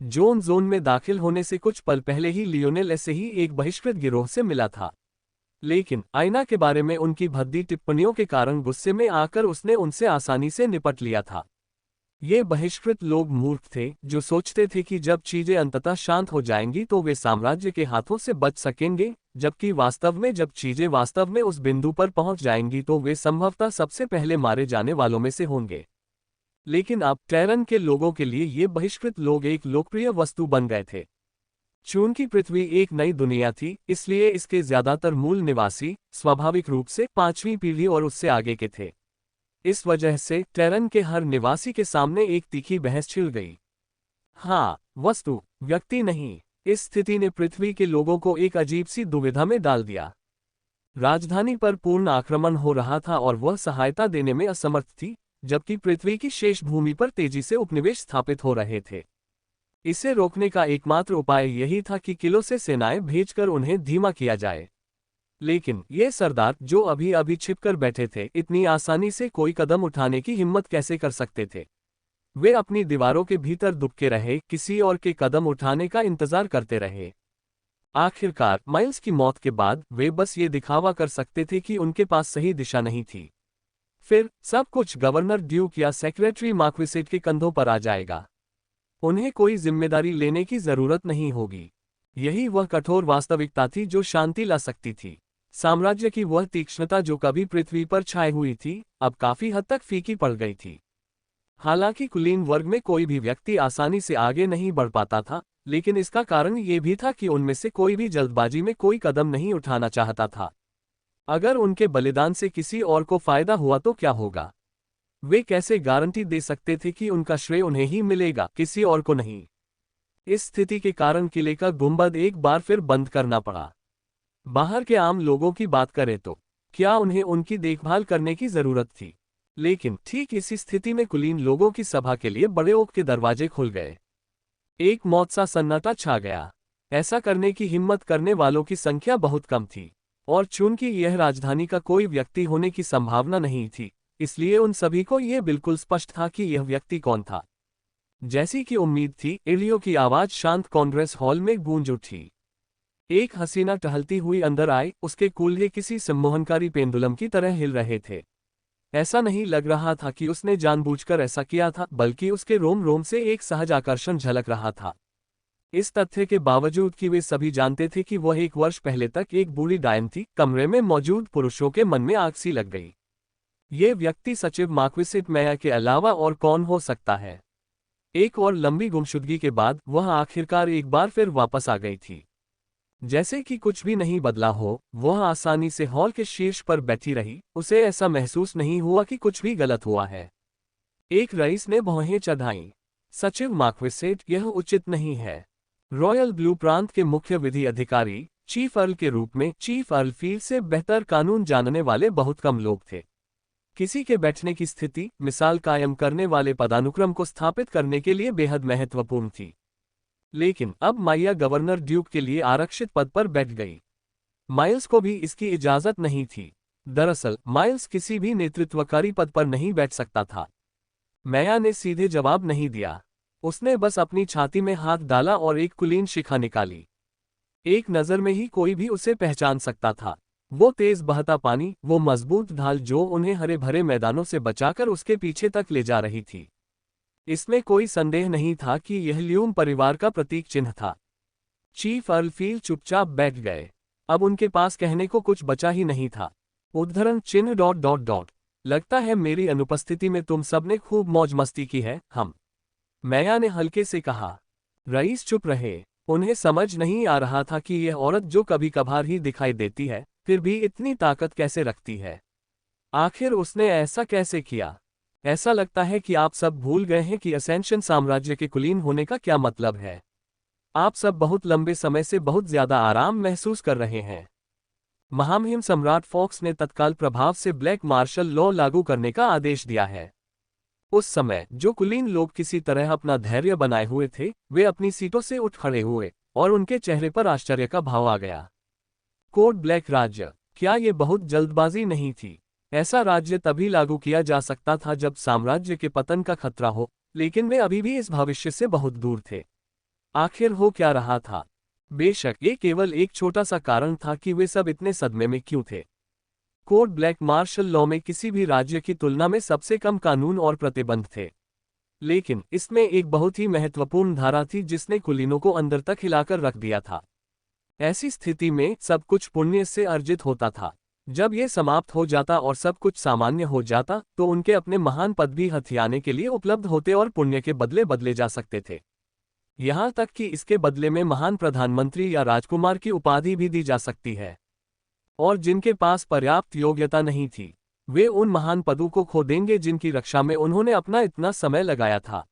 जोन में दाखिल होने से कुछ पल पहले ही लियोनेल ऐसे ही एक बहिष्कृत गिरोह से मिला था। लेकिन आईना के बारे में उनकी भद्दी टिप्पणियों के कारण गुस्से में आकर उसने उनसे आसानी से निपट लिया था। ये बहिष्कृत लोग मूर्ख थे, जो सोचते थे कि जब चीजें अंततः शांत हो जाएंगी तो वे साम्राज्य के हाथों से बच सकेंगे, जबकि वास्तव में जब चीजें वास्तव में उस बिंदु पर पहुंच जाएंगी तो वे संभवतः सबसे पहले मारे जाने वालों में से होंगे। लेकिन अब टेरन के लोगों के लिए ये बहिष्कृत लोग एक लोकप्रिय वस्तु बन गए थे। चूंकि पृथ्वी एक नई दुनिया थी, इसलिए इसके ज्यादातर मूल निवासी स्वाभाविक रूप से 5वीं पीढ़ी और उससे आगे के थे। इस वजह से टेरन के हर निवासी के सामने एक तीखी बहस छिड़ गई। हाँ, वस्तु, व्यक्ति नहीं। इस स्थिति ने पृथ्वी के लोगों को एक अजीब सी दुविधा में डाल दिया। राजधानी पर पूर्ण आक्रमण हो रहा था और वह सहायता देने में असमर्थ थी, जबकि पृथ्वी की शेष भूमि पर तेजी से उपनिवेश स्थापित हो रहे थे। इसे रोकने का एकमात्र उपाय यही था कि किलों से सेनाएं भेजकर उन्हें धीमा किया जाए। लेकिन ये सरदार, जो अभी अभी छिपकर बैठे थे, इतनी आसानी से कोई कदम उठाने की हिम्मत कैसे कर सकते थे? वे अपनी दीवारों के भीतर दुबके रहे, किसी और के कदम उठाने का इंतजार करते रहे। आखिरकार माइल्स की मौत के बाद वे बस ये दिखावा कर सकते थे कि उनके पास सही दिशा नहीं थी। फिर सब कुछ गवर्नर ड्यूक या सेक्रेटरी मार्क्विसेट के कंधों पर आ जाएगा। उन्हें कोई जिम्मेदारी लेने की जरूरत नहीं होगी। यही वह कठोर वास्तविकता थी जो शांति ला सकती थी। साम्राज्य की वह तीक्ष्णता जो कभी पृथ्वी पर छाई हुई थी, अब काफी हद तक फीकी पड़ गई थी। हालांकि कुलीन वर्ग में कोई भी व्यक्ति आसानी से आगे नहीं बढ़ पाता था, लेकिन इसका कारण ये भी था कि उनमें से कोई भी जल्दबाजी में कोई कदम नहीं उठाना चाहता था। अगर उनके बलिदान से किसी और को फायदा हुआ तो क्या होगा? वे कैसे गारंटी दे सकते थे कि उनका श्रेय उन्हें ही मिलेगा, किसी और को नहीं? इस स्थिति के कारण किले का गुंबद एक बार फिर बंद करना पड़ा। बाहर के आम लोगों की बात करें तो क्या उन्हें उनकी देखभाल करने की जरूरत थी? लेकिन ठीक इसी स्थिति में कुलीन लोगों की सभा के लिए बड़े ओक के दरवाजे खुल गए। एक मौत सा सन्नाटा छा गया। ऐसा करने की हिम्मत करने वालों की संख्या बहुत कम थी, और चूंकि यह राजधानी का कोई व्यक्ति होने की संभावना नहीं थी, इसलिए उन सभी को यह बिल्कुल स्पष्ट था कि यह व्यक्ति कौन था। जैसी कि उम्मीद थी, एलियो की आवाज शांत कांग्रेस हॉल में गूंज उठी। एक हसीना टहलती हुई अंदर आई, उसके कूल्हे किसी सम्मोहनकारी पेंडुलम की तरह हिल रहे थे। ऐसा नहीं लग रहा था कि उसने जानबूझकर ऐसा किया था, बल्कि उसके रोम रोम से एक सहज आकर्षण झलक रहा था। इस तथ्य के बावजूद कि वे सभी जानते थे कि वह 1 वर्ष पहले तक एक बूढ़ी डायन थी, कमरे में मौजूद पुरुषों के मन में आग सी लग गई। ये व्यक्ति सचिव मार्क्विसेट मैया के अलावा और कौन हो सकता है? एक और लंबी गुमशुदगी के बाद वह आखिरकार एक बार फिर वापस आ गई थी। जैसे कि कुछ भी नहीं बदला हो, वह आसानी से हॉल के शीर्ष पर बैठी रही। उसे ऐसा महसूस नहीं हुआ कि कुछ भी गलत हुआ है। एक रईस ने भौहें चढ़ाईं। सचिव मार्क्विसेट, यह उचित नहीं है। रॉयल ब्लू प्रांत के मुख्य विधि अधिकारी चीफ अर्ल के रूप में चीफ अर्ल फील्ड से बेहतर कानून जानने वाले बहुत कम लोग थे। किसी के बैठने की स्थिति, मिसाल कायम करने वाले पदानुक्रम को स्थापित करने के लिए बेहद महत्वपूर्ण थी। लेकिन अब माइया गवर्नर ड्यूक के लिए आरक्षित पद पर बैठ गई। माइल्स को भी इसकी इजाजत नहीं थी। दरअसल माइल्स किसी भी नेतृत्वकारी पद पर नहीं बैठ सकता था। मैया ने सीधे जवाब नहीं दिया। उसने बस अपनी छाती में हाथ डाला और एक कुलीन शिखा निकाली। एक नज़र में ही कोई भी उसे पहचान सकता था। वो तेज बहता पानी, वो मजबूत ढाल जो उन्हें हरे भरे मैदानों से बचाकर उसके पीछे तक ले जा रही थी। इसमें कोई संदेह नहीं था कि यह ल्यूम परिवार का प्रतीक चिन्ह था। चीफ अर्ल फील्ड चुपचाप बैठ गए। अब उनके पास कहने को कुछ बचा ही नहीं था। उद्धरण चिन्ह ... लगता है मेरी अनुपस्थिति में तुम सबने खूब मौज मस्ती की है, हम। मैया ने हल्के से कहा। रईस चुप रहे। उन्हें समझ नहीं आ रहा था कि यह औरत जो कभी कभार ही दिखाई देती है, फिर भी इतनी ताकत कैसे रखती है। आखिर उसने ऐसा कैसे किया? ऐसा लगता है कि आप सब भूल गए हैं कि असेंशन साम्राज्य के कुलीन होने का क्या मतलब है। आप सब बहुत लंबे समय से बहुत ज्यादा आराम महसूस कर रहे हैं। महामहिम सम्राट फॉक्स ने तत्काल प्रभाव से ब्लैक मार्शल लॉ लागू करने का आदेश दिया है। उस समय जो कुलीन लोग किसी तरह अपना धैर्य बनाए हुए थे, वे अपनी सीटों से उठ खड़े हुए और उनके चेहरे पर आश्चर्य का भाव आ गया। कोड ब्लैक राज्य, क्या ये बहुत जल्दबाजी नहीं थी? ऐसा राज्य तभी लागू किया जा सकता था जब साम्राज्य के पतन का खतरा हो, लेकिन वे अभी भी इस भविष्य से बहुत दूर थे। आखिर हो क्या रहा था? बेशक ये केवल एक छोटा सा कारण था कि वे सब इतने सदमे में क्यों थे। कोड ब्लैक मार्शल लॉ में किसी भी राज्य की तुलना में सबसे कम कानून और प्रतिबंध थे, लेकिन इसमें एक बहुत ही महत्वपूर्ण धारा थी जिसने कुलीनों को अंदर तक हिलाकर रख दिया था। ऐसी स्थिति में सब कुछ पुण्य से अर्जित होता था। जब ये समाप्त हो जाता और सब कुछ सामान्य हो जाता, तो उनके अपने महान पद भी हथियाने के लिए उपलब्ध होते और पुण्य के बदले बदले जा सकते थे। यहाँ तक कि इसके बदले में महान प्रधानमंत्री या राजकुमार की उपाधि भी दी जा सकती है। और जिनके पास पर्याप्त योग्यता नहीं थी, वे उन महान पदों को खो देंगे जिनकी रक्षा में उन्होंने अपना इतना समय लगाया था।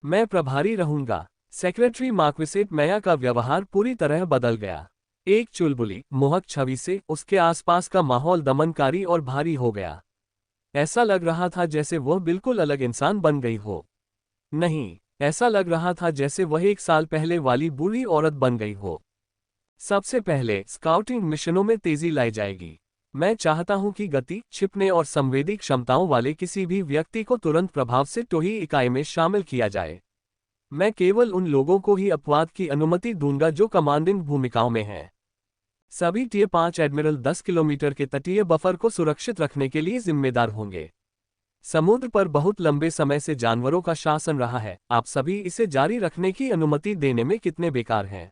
मैं प्रभारी रहूंगा। सेक्रेटरी मार्क्विसेट मैया का व्यवहार पूरी तरह बदल गया। एक चुलबुली, मोहक छवि से उसके आसपास का माहौल दमनकारी और भारी हो गया। ऐसा लग रहा था जैसे वह बिल्कुल अलग इंसान बन गई हो। नहीं, ऐसा लग रहा था जैसे वह 1 साल पहले वाली बूढ़ी औरत बन गई हो। सबसे पहले स्काउटिंग मिशनों में तेजी लाई जाएगी। मैं चाहता हूं कि गति, छिपने और संवेदी क्षमताओं वाले किसी भी व्यक्ति को तुरंत प्रभाव से टोही इकाई में शामिल किया जाए। मैं केवल उन लोगों को ही अपवाद की अनुमति दूंगा जो कमांडिंग भूमिकाओं में हैं। सभी टियर 5 एडमिरल 10 किलोमीटर के तटीय बफर को सुरक्षित रखने के लिए जिम्मेदार होंगे। समुद्र पर बहुत लंबे समय से जानवरों का शासन रहा है, आप सभी इसे जारी रखने की अनुमति देने में कितने बेकार हैं।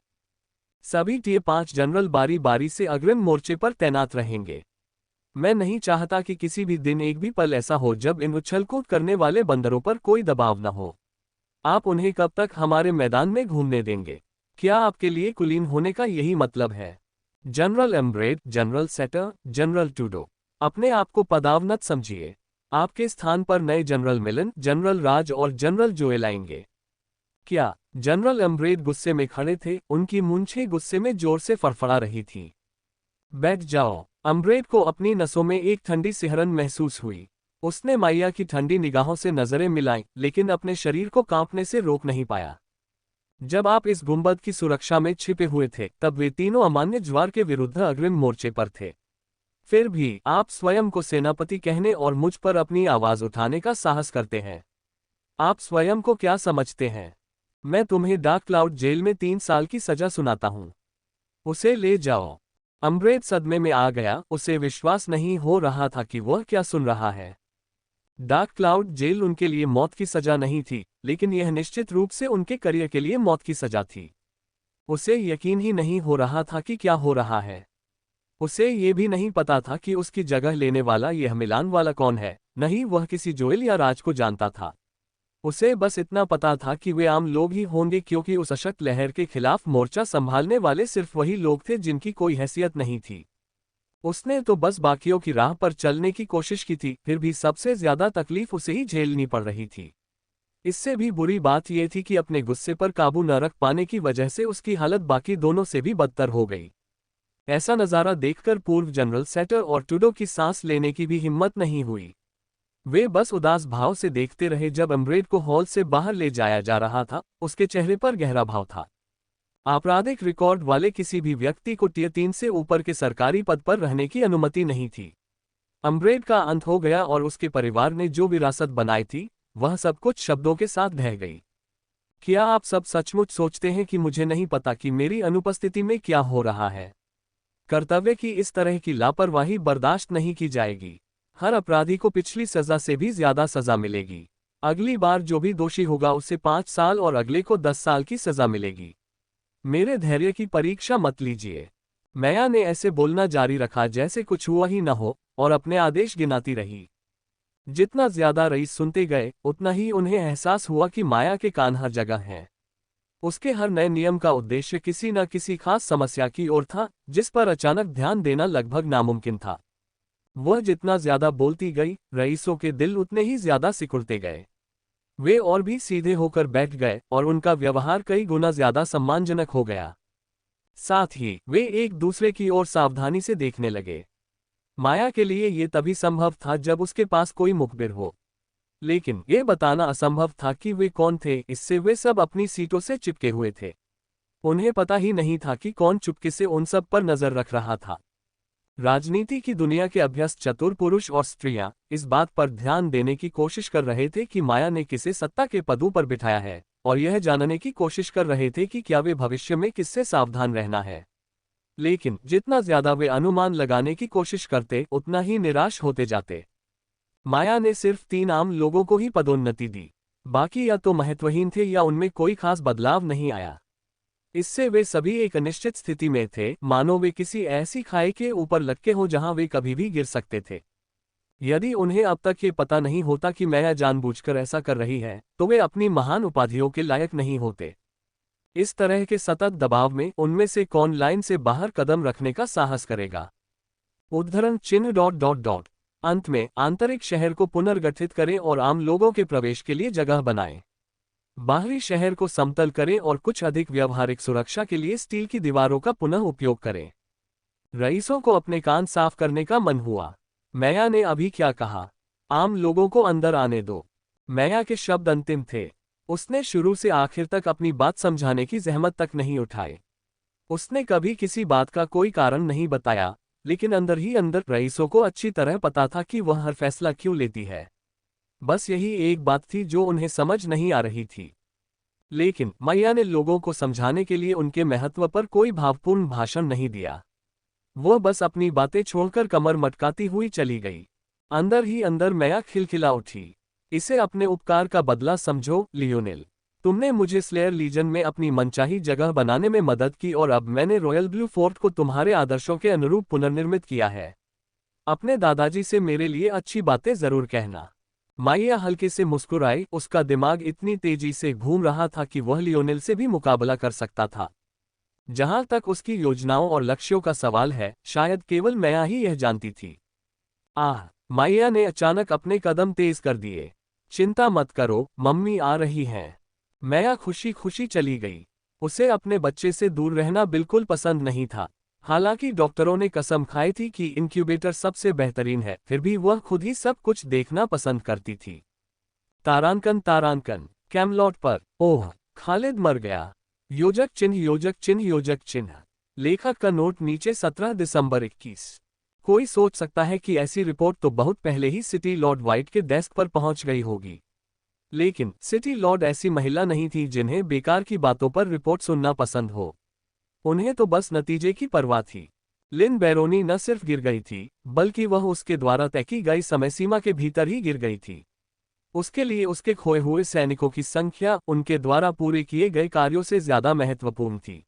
सभी टियर 5 जनरल बारी बारी से अग्रिम मोर्चे पर तैनात रहेंगे। मैं नहीं चाहता कि किसी भी दिन एक भी पल ऐसा हो जब इन उछलकूद करने वाले बंदरों पर कोई दबाव न हो। आप उन्हें कब तक हमारे मैदान में घूमने देंगे? क्या आपके लिए कुलीन होने का यही मतलब है? जनरल एम्ब्रेड, जनरल सेटर, जनरल टूडो, अपने आप को पदावनत समझिए। आपके स्थान पर नए जनरल मिलन, जनरल राज और जनरल जोएल आएंगे। क्या? जनरल एम्ब्रेड गुस्से में खड़े थे, उनकी मूंछें गुस्से में जोर से फड़फड़ा रही थीं। बैठ जाओ। एम्ब्रेड को अपनी नसों में एक ठंडी सिहरन महसूस हुई। उसने माइया की ठंडी निगाहों से नजरें मिलाईं, लेकिन अपने शरीर को कांपने से रोक नहीं पाया। जब आप इस गुंबद की सुरक्षा में छिपे हुए थे, तब वे तीनों अमान्य ज्वार के विरुद्ध अग्रिम मोर्चे पर थे। फिर भी आप स्वयं को सेनापति कहने और मुझ पर अपनी आवाज उठाने का साहस करते हैं। आप स्वयं को क्या समझते हैं? मैं तुम्हें डार्क क्लाउड जेल में 3 साल की सजा सुनाता हूं। उसे ले जाओ। एम्ब्रेड सदमे में आ गया। उसे विश्वास नहीं हो रहा था कि वह क्या सुन रहा है। डार्क क्लाउड जेल उनके लिए मौत की सजा नहीं थी, लेकिन यह निश्चित रूप से उनके करियर के लिए मौत की सजा थी। उसे यकीन ही नहीं हो रहा था कि क्या हो रहा है। उसे ये भी नहीं पता था कि उसकी जगह लेने वाला यह मिलान वाला कौन है, नहीं वह किसी जोएल या राज को जानता था। उसे बस इतना पता था कि वे आम लोग ही होंगे, क्योंकि उस अशक्त लहर के खिलाफ मोर्चा संभालने वाले सिर्फ वही लोग थे जिनकी कोई हैसियत नहीं थी। उसने तो बस बाकियों की राह पर चलने की कोशिश की थी, फिर भी सबसे ज्यादा तकलीफ उसे ही झेलनी पड़ रही थी। इससे भी बुरी बात यह थी कि अपने गुस्से पर काबू न रख पाने की वजह से उसकी हालत बाकी दोनों से भी बदतर हो गई। ऐसा नज़ारा देखकर पूर्व जनरल सेटर और टूडो की सांस लेने की भी हिम्मत नहीं हुई। वे बस उदास भाव से देखते रहे जब अम्ब्रेड को हॉल से बाहर ले जाया जा रहा था। उसके चेहरे पर गहरा भाव था। आपराधिक रिकॉर्ड वाले किसी भी व्यक्ति को टियर 3 से ऊपर के सरकारी पद पर रहने की अनुमति नहीं थी। अम्ब्रेड का अंत हो गया और उसके परिवार ने जो विरासत बनाई थी वह सब कुछ शब्दों के साथ ढह गई। क्या आप सब सचमुच सोचते हैं कि मुझे नहीं पता कि मेरी अनुपस्थिति में क्या हो रहा है? कर्तव्य की इस तरह की लापरवाही बर्दाश्त नहीं की जाएगी। हर अपराधी को पिछली सजा से भी ज्यादा सजा मिलेगी। अगली बार जो भी दोषी होगा उसे 5 साल और अगले को 10 साल की सजा मिलेगी। मेरे धैर्य की परीक्षा मत लीजिए। मैया ने ऐसे बोलना जारी रखा जैसे कुछ हुआ ही न हो, और अपने आदेश गिनाती रही। जितना ज्यादा रईस सुनते गए उतना ही उन्हें एहसास हुआ कि माया के कान हर जगह हैं। उसके हर नए नियम का उद्देश्य किसी न किसी खास समस्या की ओर था, जिस पर अचानक ध्यान देना लगभग नामुमकिन था। वह जितना ज्यादा बोलती गई, रईसों के दिल उतने ही ज्यादा सिकुड़ते गए। वे और भी सीधे होकर बैठ गए और उनका व्यवहार कई गुना ज्यादा सम्मानजनक हो गया। साथ ही वे एक दूसरे की ओर सावधानी से देखने लगे। माया के लिए ये तभी संभव था जब उसके पास कोई मुखबिर हो, लेकिन ये बताना असंभव था कि वे कौन थे। इससे वे सब अपनी सीटों से चिपके हुए थे। उन्हें पता ही नहीं था कि कौन चुपके से उन सब पर नजर रख रहा था। राजनीति की दुनिया के अभ्यस्त चतुर पुरुष और स्त्रियां इस बात पर ध्यान देने की कोशिश कर रहे थे कि माया ने किसे सत्ता के पदों पर बिठाया है, और यह जानने की कोशिश कर रहे थे कि क्या वे भविष्य में किससे सावधान रहना है। लेकिन जितना ज्यादा वे अनुमान लगाने की कोशिश करते उतना ही निराश होते जाते। माया ने सिर्फ 3 आम लोगों को ही पदोन्नति दी। बाकी या तो महत्वहीन थे या उनमें कोई खास बदलाव नहीं आया। इससे वे सभी एक अनिश्चित स्थिति में थे, मानो वे किसी ऐसी खाई के ऊपर लटके हों जहां वे कभी भी गिर सकते थे। यदि उन्हें अब तक ये पता नहीं होता कि माया जानबूझकर ऐसा कर रही है, तो वे अपनी महान उपाधियों के लायक नहीं होते। इस तरह के सतत दबाव में उनमें से कौन लाइन से बाहर कदम रखने का साहस करेगा? उद्धरण चिन्ह ... अंत में आंतरिक शहर को पुनर्गठित करें और आम लोगों के प्रवेश के लिए जगह बनाएं। बाहरी शहर को समतल करें और कुछ अधिक व्यावहारिक सुरक्षा के लिए स्टील की दीवारों का पुनः उपयोग करें। रईसों को अपने कान साफ करने का मन हुआ। मैया ने अभी क्या कहा? आम लोगों को अंदर आने दो। मैया के शब्द अंतिम थे। उसने शुरू से आखिर तक अपनी बात समझाने की जहमत तक नहीं उठाई। उसने कभी किसी बात का कोई कारण नहीं बताया, लेकिन अंदर ही अंदर रईसों को अच्छी तरह पता था कि वह हर फैसला क्यों लेती है। बस यही एक बात थी जो उन्हें समझ नहीं आ रही थी। लेकिन मैया ने लोगों को समझाने के लिए उनके महत्व पर कोई भावपूर्ण भाषण नहीं दिया। वह बस अपनी बातें छोड़कर कमर मटकाती हुई चली गई। अंदर ही अंदर मैया खिलखिला उठी। इसे अपने उपकार का बदला समझो, लियोनेल। तुमने मुझे स्लेयर लीजन में अपनी मनचाही जगह बनाने में मदद की और अब मैंने रॉयल ब्लू फोर्ट को तुम्हारे आदर्शों के अनुरूप पुनर्निर्मित किया है। अपने दादाजी से मेरे लिए अच्छी बातें जरूर कहना। माया हल्के से मुस्कुराई। उसका दिमाग इतनी तेजी से घूम रहा था कि वह लियोनेल से भी मुकाबला कर सकता था। जहां तक उसकी योजनाओं और लक्ष्यों का सवाल है, शायद केवल मैया ही यह जानती थी। माया ने अचानक अपने कदम तेज कर दिए। चिंता मत करो, मम्मी आ रही हैं। मैया खुशी खुशी चली गई। उसे अपने बच्चे से दूर रहना बिल्कुल पसंद नहीं था। हालांकि डॉक्टरों ने कसम खाई थी कि इंक्यूबेटर सबसे बेहतरीन है, फिर भी वह खुद ही सब कुछ देखना पसंद करती थी। तारांकन कैमलॉट पर। ओह, खालिद मर गया। योजक चिन्ह। लेखक का नोट नीचे 17 दिसंबर 21। कोई सोच सकता है कि ऐसी रिपोर्ट तो बहुत पहले ही सिटी लॉर्ड व्हाइट के डेस्क पर पहुंच गई होगी। लेकिन सिटी लॉर्ड ऐसी महिला नहीं थी जिन्हें बेकार की बातों पर रिपोर्ट सुनना पसंद हो। उन्हें तो बस नतीजे की परवाह थी। लिन बैरोनी न सिर्फ गिर गई थी, बल्कि वह उसके द्वारा तय की गई समय सीमा के भीतर ही गिर गई थी। उसके लिए उसके खोए हुए सैनिकों की संख्या उनके द्वारा पूरे किए गए कार्यों से ज्यादा महत्वपूर्ण थी।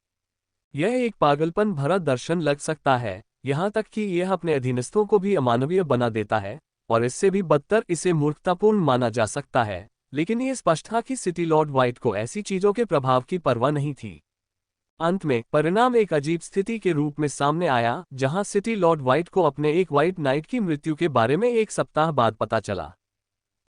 यह एक पागलपन भरा दर्शन लग सकता है, यहाँ तक कि यह अपने अधीनस्थों को भी अमानवीय बना देता है, और इससे भी बदतर इसे मूर्खतापूर्ण माना जा सकता है। लेकिन यह स्पष्ट था कि सिटी लॉर्ड व्हाइट को ऐसी चीजों के प्रभाव की परवाह नहीं थी। अंत में परिणाम एक अजीब स्थिति के रूप में सामने आया, जहां सिटी लॉर्ड व्हाइट को अपने एक व्हाइट नाइट की मृत्यु के बारे में एक सप्ताह बाद पता चला।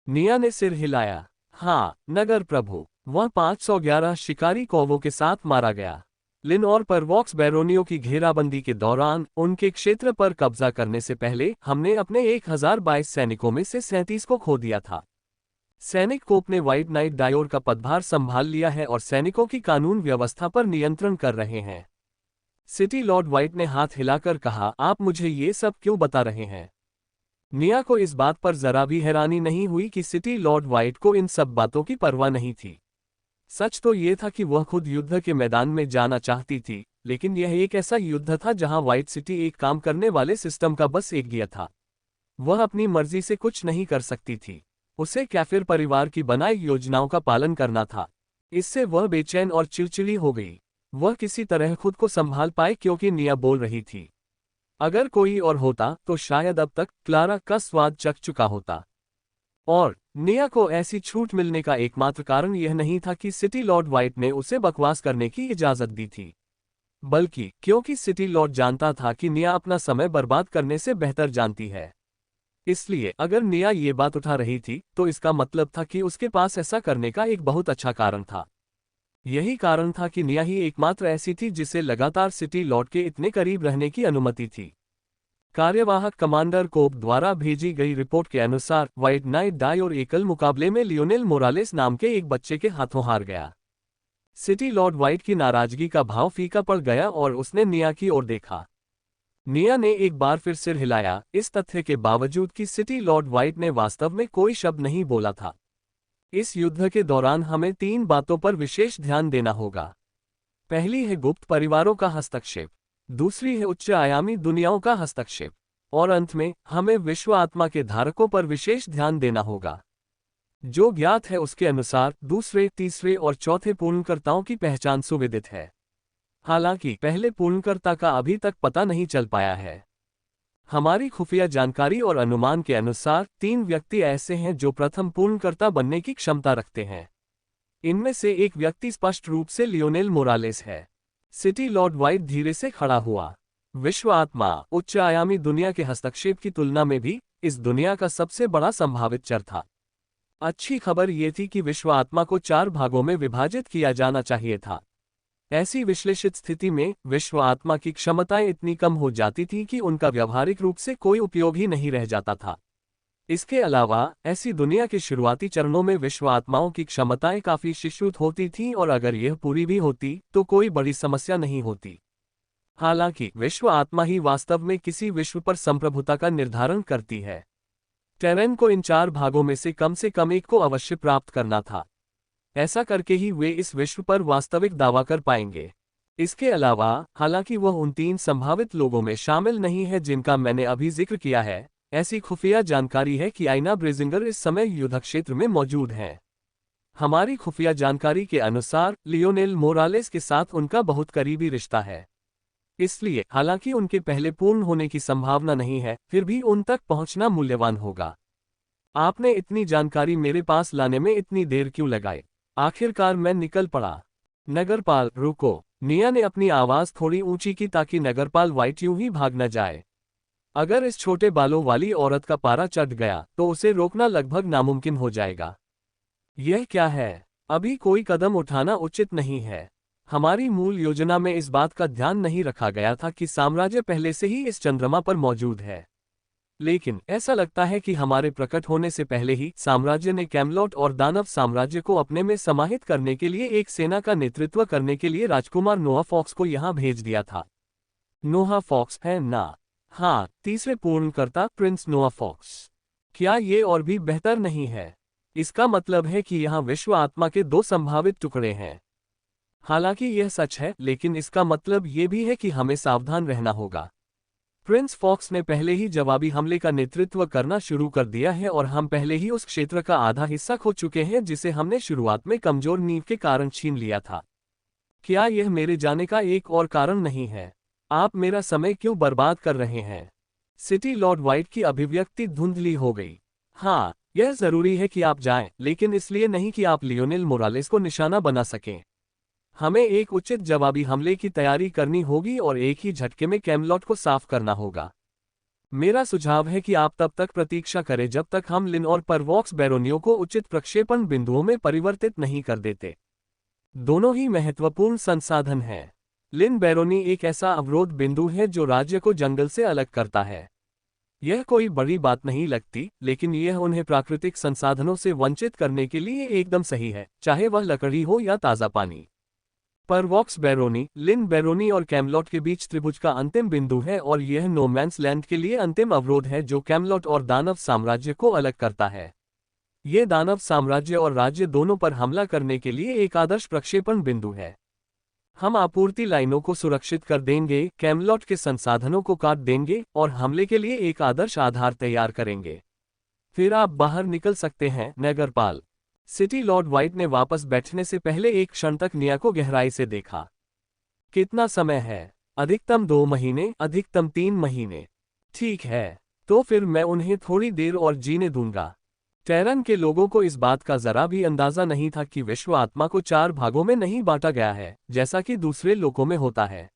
निया ने सिर हिलाया। हाँ, नगर प्रभु, वह 511 शिकारी कौवों के साथ मारा गया। लिन पर वॉक्स बैरोनियों की घेराबंदी के दौरान उनके क्षेत्र पर कब्जा करने से पहले हमने अपने 1022 सैनिकों में से 37 को खो दिया था। सैनिक कोप ने व्हाइट नाइट डायोर का पदभार संभाल लिया है और सैनिकों की कानून व्यवस्था पर नियंत्रण कर रहे हैं। सिटी लॉर्ड व्हाइट ने हाथ हिलाकर कहा, आप मुझे ये सब क्यों बता रहे हैं? निया को इस बात पर जरा भी हैरानी नहीं हुई कि सिटी लॉर्ड व्हाइट को इन सब बातों की परवाह नहीं थी। सच तो ये था कि वह खुद युद्ध के मैदान में जाना चाहती थी, लेकिन यह एक ऐसा युद्ध था जहां व्हाइट सिटी एक काम करने वाले सिस्टम का बस एक गिया था। वह अपनी मर्जी से कुछ नहीं कर सकती थी। उसे कैफिर परिवार की बनाई योजनाओं का पालन करना था। इससे वह बेचैन और चिड़चिड़ी हो गई। वह किसी तरह खुद को संभाल पाए क्योंकि निया बोल रही थी। अगर कोई और होता तो शायद अब तक क्लारा का स्वाद चख चुका होता। और निया को ऐसी छूट मिलने का एकमात्र कारण यह नहीं था कि सिटी लॉर्ड व्हाइट ने उसे बकवास करने की इजाजत दी थी, बल्कि क्योंकि सिटी लॉर्ड जानता था कि निया अपना समय बर्बाद करने से बेहतर जानती है। इसलिए अगर निया ये बात उठा रही थी तो इसका मतलब था कि उसके पास ऐसा करने का एक बहुत अच्छा कारण था। यही कारण था कि निया ही एकमात्र ऐसी थी जिसे लगातार सिटी लॉर्ड के इतने करीब रहने की अनुमति थी। कार्यवाहक कमांडर कोप द्वारा भेजी गई रिपोर्ट के अनुसार व्हाइट नाइट डायोर एकल मुकाबले में लियोनेल मोरालेस नाम के एक बच्चे के हाथों हार गया। सिटी लॉर्ड व्हाइट की नाराजगी का भाव फीका पड़ गया और उसने निया की ओर देखा। निया ने एक बार फिर सिर हिलाया, इस तथ्य के बावजूद कि सिटी लॉर्ड व्हाइट ने वास्तव में कोई शब्द नहीं बोला था। इस युद्ध के दौरान हमें 3 बातों पर विशेष ध्यान देना होगा। पहली है गुप्त परिवारों का हस्तक्षेप, दूसरी है उच्च आयामी दुनियाओं का हस्तक्षेप, और अंत में हमें विश्व आत्मा के धारकों पर विशेष ध्यान देना होगा। जो ज्ञात है उसके अनुसार दूसरे, तीसरे और चौथे पूर्णकर्ताओं की पहचान सुविदित है। हालांकि पहले पूर्णकर्ता का अभी तक पता नहीं चल पाया है। हमारी खुफिया जानकारी और अनुमान के अनुसार 3 व्यक्ति ऐसे हैं जो प्रथम पूर्णकर्ता बनने की क्षमता रखते हैं। इनमें से एक व्यक्ति स्पष्ट रूप से लियोनेल मोरालेस है। सिटी लॉर्ड व्हाइट धीरे से खड़ा हुआ। विश्व आत्मा उच्च आयामी दुनिया के हस्तक्षेप की तुलना में भी इस दुनिया का सबसे बड़ा संभावित चर था। अच्छी खबर यह थी कि विश्व आत्मा को 4 भागों में विभाजित किया जाना चाहिए था। ऐसी विश्लेषित स्थिति में विश्व आत्मा की क्षमताएं इतनी कम हो जाती थीं कि उनका व्यावहारिक रूप से कोई उपयोग ही नहीं रह जाता था। इसके अलावा ऐसी दुनिया के शुरुआती चरणों में विश्व आत्माओं की क्षमताएं काफी शिशुत होती थीं और अगर यह पूरी भी होती तो कोई बड़ी समस्या नहीं होती। हालांकि विश्व आत्मा ही वास्तव में किसी विश्व पर संप्रभुता का निर्धारण करती है। टेरेन को इन 4 भागों में से कम एक को अवश्य प्राप्त करना था। ऐसा करके ही वे इस विश्व पर वास्तविक दावा कर पाएंगे। इसके अलावा हालांकि वह उन 3 संभावित लोगों में शामिल नहीं है जिनका मैंने अभी जिक्र किया है, ऐसी खुफिया जानकारी है कि आइना ब्रेजिंगर इस समय युद्ध क्षेत्र में मौजूद हैं। हमारी खुफिया जानकारी के अनुसार लियोनेल मोरालेस के साथ उनका बहुत करीबी रिश्ता है। इसलिए हालांकि उनके पहले पूर्ण होने की संभावना नहीं है, फिर भी उन तक पहुंचना मूल्यवान होगा। आपने इतनी जानकारी मेरे पास लाने में इतनी देर क्यों लगाई? आखिरकार मैं निकल पड़ा। नगरपाल रुको। निया ने अपनी आवाज थोड़ी ऊंची की ताकि नगरपाल व्हाइट यूं ही भाग न जाए। अगर इस छोटे बालों वाली औरत का पारा चढ़ गया तो उसे रोकना लगभग नामुमकिन हो जाएगा। यह क्या है? अभी कोई कदम उठाना उचित नहीं है। हमारी मूल योजना में इस बात का ध्यान नहीं रखा गया था कि साम्राज्य पहले से ही इस चंद्रमा पर मौजूद है। लेकिन ऐसा लगता है कि हमारे प्रकट होने से पहले ही साम्राज्य ने कैमलॉट और दानव साम्राज्य को अपने में समाहित करने के लिए एक सेना का नेतृत्व करने के लिए राजकुमार नोआ फॉक्स को यहां भेज दिया था। नोआ फॉक्स है ना? हाँ, तीसरे पूर्णकर्ता प्रिंस नोआ फॉक्स। क्या ये और भी बेहतर नहीं है? इसका मतलब है कि यहाँ विश्व आत्मा के 2 संभावित टुकड़े हैं। हालांकि यह सच है, लेकिन इसका मतलब ये भी है कि हमें सावधान रहना होगा। प्रिंस फॉक्स ने पहले ही जवाबी हमले का नेतृत्व करना शुरू कर दिया है और हम पहले ही उस क्षेत्र का आधा हिस्सा खो चुके हैं जिसे हमने शुरुआत में कमजोर नींव के कारण छीन लिया था। क्या यह मेरे जाने का एक और कारण नहीं है? आप मेरा समय क्यों बर्बाद कर रहे हैं? सिटी लॉर्ड व्हाइट की अभिव्यक्ति धुंधली हो गई। हाँ, यह जरूरी है कि आप जाएं, लेकिन इसलिए नहीं कि आप लियोनेल मोरालेस को निशाना बना सकें। हमें एक उचित जवाबी हमले की तैयारी करनी होगी और एक ही झटके में कैमलॉट को साफ करना होगा। मेरा सुझाव है कि आप तब तक प्रतीक्षा करें जब तक हम लिन और परवॉक्स बैरोनियों को उचित प्रक्षेपण बिंदुओं में परिवर्तित नहीं कर देते। दोनों ही महत्वपूर्ण संसाधन हैं। लिन बैरोनी एक ऐसा अवरोध बिंदु है जो राज्य को जंगल से अलग करता है। यह कोई बड़ी बात नहीं लगती, लेकिन यह उन्हें प्राकृतिक संसाधनों से वंचित करने के लिए एकदम सही है, चाहे वह लकड़ी हो या ताज़ा पानी। परवॉक्स बैरोनी, लिन बैरोनी और कैमलॉट के बीच त्रिभुज का अंतिम बिंदु है और यह नो मैंस लैंड के लिए अंतिम अवरोध है जो कैमलॉट और दानव साम्राज्य को अलग करता है। ये दानव साम्राज्य और राज्य दोनों पर हमला करने के लिए एक आदर्श प्रक्षेपण बिंदु है। हम आपूर्ति लाइनों को सुरक्षित कर देंगे, कैमलॉट के संसाधनों को काट देंगे और हमले के लिए एक आदर्श आधार तैयार करेंगे। फिर आप बाहर निकल सकते हैं, नगरपाल। सिटी लॉर्ड व्हाइट ने वापस बैठने से पहले एक क्षण तक निया को गहराई से देखा। कितना समय है? अधिकतम 2 महीने, अधिकतम 3 महीने। ठीक है, तो फिर मैं उन्हें थोड़ी देर और जीने दूंगा। टेरन के लोगों को इस बात का जरा भी अंदाजा नहीं था कि विश्व आत्मा को 4 भागों में नहीं बांटा गया है, जैसा कि दूसरे लोकों में होता है।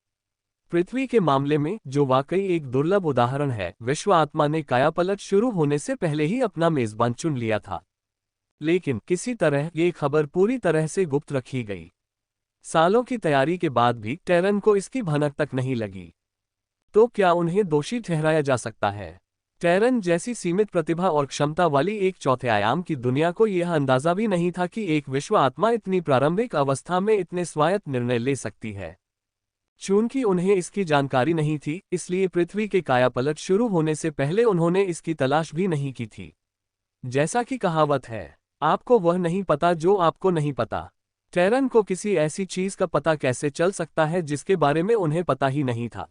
पृथ्वी के मामले में, जो वाकई एक दुर्लभ उदाहरण है, विश्व आत्मा ने कायापलट शुरू होने से पहले ही अपना मेजबान चुन लिया था। लेकिन किसी तरह ये खबर पूरी तरह से गुप्त रखी गई। सालों की तैयारी के बाद भी टेरन को इसकी भनक तक नहीं लगी। तो क्या उन्हें दोषी ठहराया जा सकता है? टेरन जैसी सीमित प्रतिभा और क्षमता वाली एक चौथे आयाम की दुनिया को यह अंदाजा भी नहीं था कि एक विश्व आत्मा इतनी प्रारंभिक अवस्था में इतने स्वायत्त निर्णय ले सकती है। चूंकि उन्हें इसकी जानकारी नहीं थी, इसलिए पृथ्वी के कायापलट शुरू होने से पहले उन्होंने इसकी तलाश भी नहीं की थी। जैसा कि कहावत है, आपको वह नहीं पता जो आपको नहीं पता। टेरन को किसी ऐसी चीज का पता कैसे चल सकता है जिसके बारे में उन्हें पता ही नहीं था।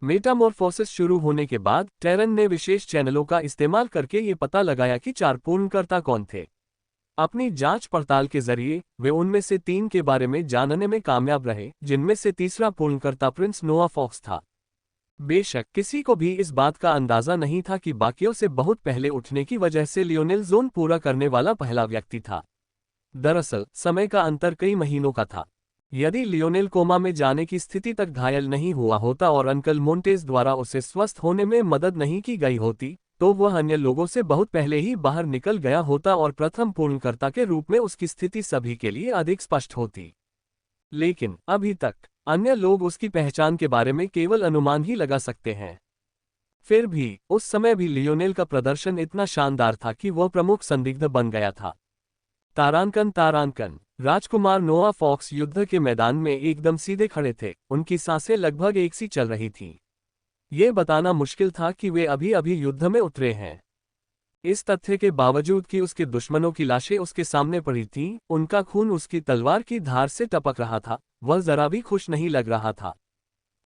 मेटामॉर्फोसिस शुरू होने के बाद टेरन ने विशेष चैनलों का इस्तेमाल करके ये पता लगाया कि 4 पूर्णकर्ता कौन थे। अपनी जांच पड़ताल के जरिए वे उनमें से 3 के बारे में जानने में कामयाब रहे, जिनमें से तीसरा पूर्णकर्ता प्रिंस नोआ फॉक्स था। बेशक किसी को भी इस बात का अंदाजा नहीं था कि बाकियों से बहुत पहले उठने की वजह से लियोनेल जोन पूरा करने वाला पहला व्यक्ति था। दरअसल समय का अंतर कई महीनों का था। यदि लियोनेल कोमा में जाने की स्थिति तक घायल नहीं हुआ होता और अंकल मोंटेज द्वारा उसे स्वस्थ होने में मदद नहीं की गई होती, तो वह अन्य लोगों से बहुत पहले ही बाहर निकल गया होता और प्रथम पूर्णकर्ता के रूप में उसकी स्थिति सभी के लिए अधिक स्पष्ट होती। लेकिन अभी तक अन्य लोग उसकी पहचान के बारे में केवल अनुमान ही लगा सकते हैं। फिर भी उस समय भी लियोनेल का प्रदर्शन इतना शानदार था कि वह प्रमुख संदिग्ध बन गया था। तारांकन राजकुमार नोआ फॉक्स युद्ध के मैदान में एकदम सीधे खड़े थे, उनकी सांसें लगभग एक सी चल रही थीं। ये बताना मुश्किल था कि वे अभी अभी युद्ध में उतरे हैं। इस तथ्य के बावजूद कि उसके दुश्मनों की लाशें उसके सामने पड़ी थीं, उनका खून उसकी तलवार की धार से टपक रहा था, वह जरा भी खुश नहीं लग रहा था।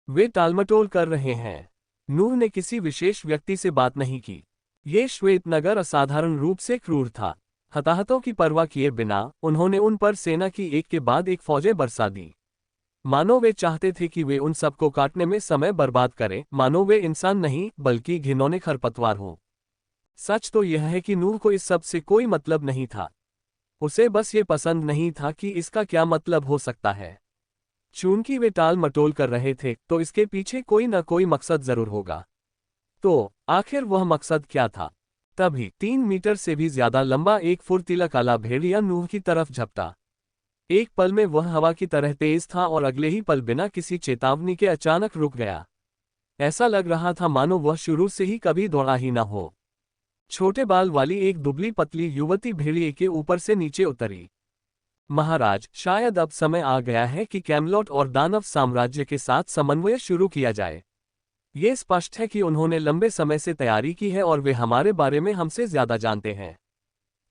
वे टालमटोल कर रहे हैं। नूह ने किसी विशेष व्यक्ति से बात नहीं की। ये श्वेत नगर असाधारण रूप से क्रूर था। हताहतों की परवाह किए बिना उन्होंने उन पर सेना की एक के बाद एक फौजें बरसा दी। मानो वे चाहते थे कि वे उन सबको काटने में समय बर्बाद करें, मानो वे इंसान नहीं बल्कि घिनौने खरपतवार हों। सच तो यह है कि नूह को इस सब से कोई मतलब नहीं था। उसे बस ये पसंद नहीं था कि इसका क्या मतलब हो सकता है। चूंकि वे टाल मटोल कर रहे थे, तो इसके पीछे कोई न कोई मकसद जरूर होगा। तो आखिर वह मकसद क्या था? तभी 3 मीटर से भी ज्यादा लंबा एक फुर्तीला काला भेड़िया नूह की तरफ झपटा। एक पल में वह हवा की तरह तेज था और अगले ही पल बिना किसी चेतावनी के अचानक रुक गया। ऐसा लग रहा था मानो वह शुरू से ही कभी दौड़ा ही न हो। छोटे बाल वाली एक दुबली पतली युवती भेड़िए के ऊपर से नीचे उतरी। महाराज, शायद अब समय आ गया है कि कैमलॉट और दानव साम्राज्य के साथ समन्वय शुरू किया जाए। ये स्पष्ट है कि उन्होंने लंबे समय से तैयारी की है और वे हमारे बारे में हमसे ज्यादा जानते हैं।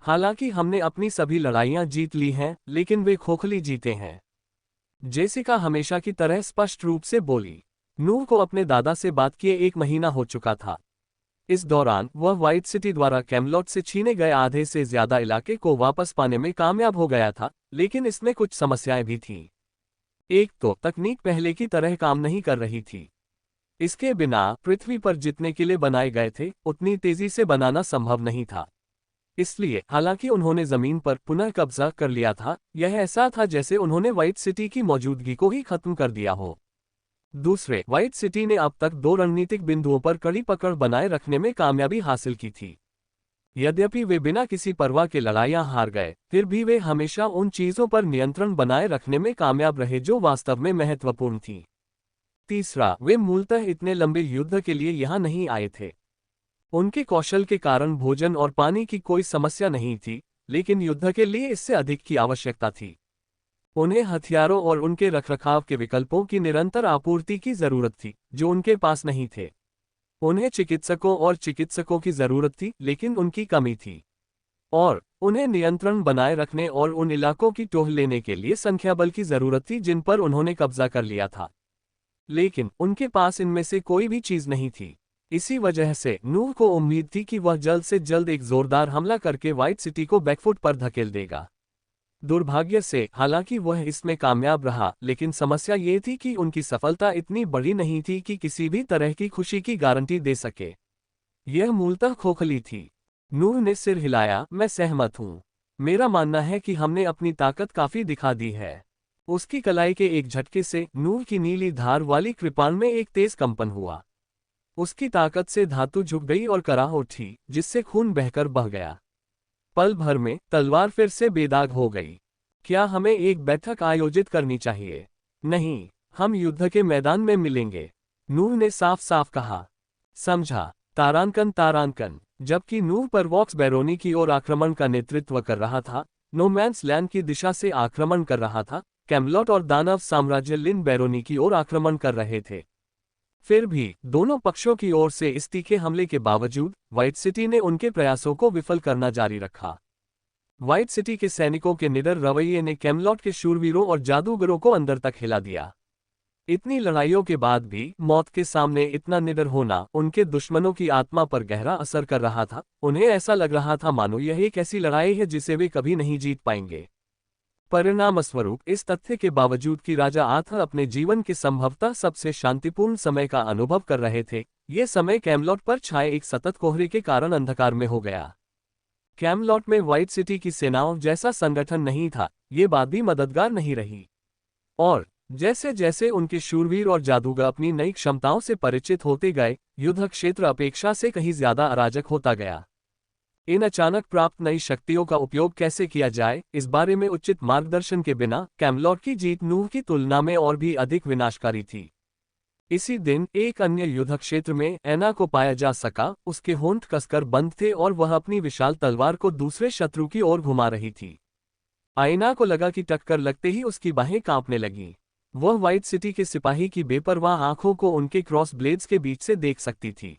हालांकि हमने अपनी सभी लड़ाइयां जीत ली हैं, लेकिन वे खोखली जीते हैं। जेसिका हमेशा की तरह स्पष्ट रूप से बोली। नूर को अपने दादा से बात किए 1 महीना हो चुका था। इस दौरान वह व्हाइट सिटी द्वारा कैमलॉट से छीने गए आधे से ज्यादा इलाके को वापस पाने में कामयाब हो गया था, लेकिन इसमें कुछ समस्याएं भी थीं। एक तो तकनीक पहले की तरह काम नहीं कर रही थी। इसके बिना पृथ्वी पर जितने किले बनाए गए थे उतनी तेजी से बनाना संभव नहीं था। इसलिए हालांकि उन्होंने जमीन पर पुनः कब्जा कर लिया था, यह ऐसा था जैसे उन्होंने व्हाइट सिटी की मौजूदगी को ही खत्म कर दिया हो। दूसरे, व्हाइट सिटी ने अब तक 2 रणनीतिक बिंदुओं पर कड़ी पकड़ बनाए रखने में कामयाबी हासिल की थी। यद्यपि वे बिना किसी परवाह के लड़ाइयां हार गए, फिर भी वे हमेशा उन चीजों पर नियंत्रण बनाए रखने में कामयाब रहे जो वास्तव में महत्वपूर्ण थीं। तीसरा, वे मूलतः इतने लंबे युद्ध के लिए यहां नहीं आए थे। उनके कौशल के कारण भोजन और पानी की कोई समस्या नहीं थी, लेकिन युद्ध के लिए इससे अधिक की आवश्यकता थी। उन्हें हथियारों और उनके रखरखाव के विकल्पों की निरंतर आपूर्ति की जरूरत थी, जो उनके पास नहीं थे। उन्हें चिकित्सकों और चिकित्सकों की जरूरत थी, लेकिन उनकी कमी थी। और उन्हें नियंत्रण बनाए रखने और उन इलाकों की टोह लेने के लिए संख्याबल की जरूरत थी जिन पर उन्होंने कब्जा कर लिया था। लेकिन उनके पास इनमें से कोई भी चीज नहीं थी। इसी वजह से नूह को उम्मीद थी कि वह जल्द से जल्द एक जोरदार हमला करके व्हाइट सिटी को बैकफुट पर धकेल देगा। दुर्भाग्य से हालांकि वह इसमें कामयाब रहा, लेकिन समस्या ये थी कि उनकी सफलता इतनी बड़ी नहीं थी कि किसी भी तरह की खुशी की गारंटी दे सके। यह मूलतः खोखली थी। नूह ने सिर हिलाया, मैं सहमत हूं। मेरा मानना है कि हमने अपनी ताकत काफी दिखा दी है। उसकी कलाई के एक झटके से नूह की नीली धार वाली कृपाण में एक तेज कंपन हुआ। उसकी ताकत से धातु झुक गई और कराह उठी, जिससे खून बहकर बह गया। पल भर में तलवार फिर से बेदाग हो गई। क्या हमें एक बैठक आयोजित करनी चाहिए? नहीं, हम युद्ध के मैदान में मिलेंगे, नूह ने साफ साफ कहा। समझा। तारांकन तारांकन। जबकि नूह पर वॉक्स बैरोनी की ओर आक्रमण का नेतृत्व कर रहा था, नोमैंस लैंड की दिशा से आक्रमण कर रहा था, कैमलॉट और दानव साम्राज्य लिन बैरोनी की ओर आक्रमण कर रहे थे। फिर भी दोनों पक्षों की ओर से इस तीखे हमले के बावजूद व्हाइट सिटी ने उनके प्रयासों को विफल करना जारी रखा। व्हाइट सिटी के सैनिकों के निडर रवैये ने कैमलॉट के शूरवीरों और जादूगरों को अंदर तक हिला दिया। इतनी लड़ाइयों के बाद भी मौत के सामने इतना निडर होना उनके दुश्मनों की आत्मा पर गहरा असर कर रहा था। उन्हें ऐसा लग रहा था मानो यह एक ऐसी लड़ाई है जिसे वे कभी नहीं जीत पाएंगे। परिणामस्वरूप इस तथ्य के बावजूद कि राजा आर्थर अपने जीवन के संभवतः सबसे शांतिपूर्ण समय का अनुभव कर रहे थे, ये समय कैमलॉट पर छाए एक सतत कोहरे के कारण अंधकार में हो गया। कैमलॉट में व्हाइट सिटी की सेनाओं जैसा संगठन नहीं था, ये बात भी मददगार नहीं रही। और जैसे जैसे उनके शूरवीर और जादूगर अपनी नई क्षमताओं से परिचित होते गए, युद्ध क्षेत्र अपेक्षा से कहीं ज्यादा अराजक होता गया। इन अचानक प्राप्त नई शक्तियों का उपयोग कैसे किया जाए, इस बारे में उचित मार्गदर्शन के बिना कैमलॉट की जीत नूह की तुलना में और भी अधिक विनाशकारी थी। इसी दिन एक अन्य युद्ध क्षेत्र में ऐना को पाया जा सका। उसके होंठ कसकर बंद थे और वह अपनी विशाल तलवार को दूसरे शत्रु की ओर घुमा रही थी। ऐना को लगा कि टक्कर लगते ही उसकी बाहें कांपने लगीं। वह व्हाइट सिटी के सिपाही की बेपरवाह आंखों को उनके क्रॉस ब्लेड्स के बीच से देख सकती थी।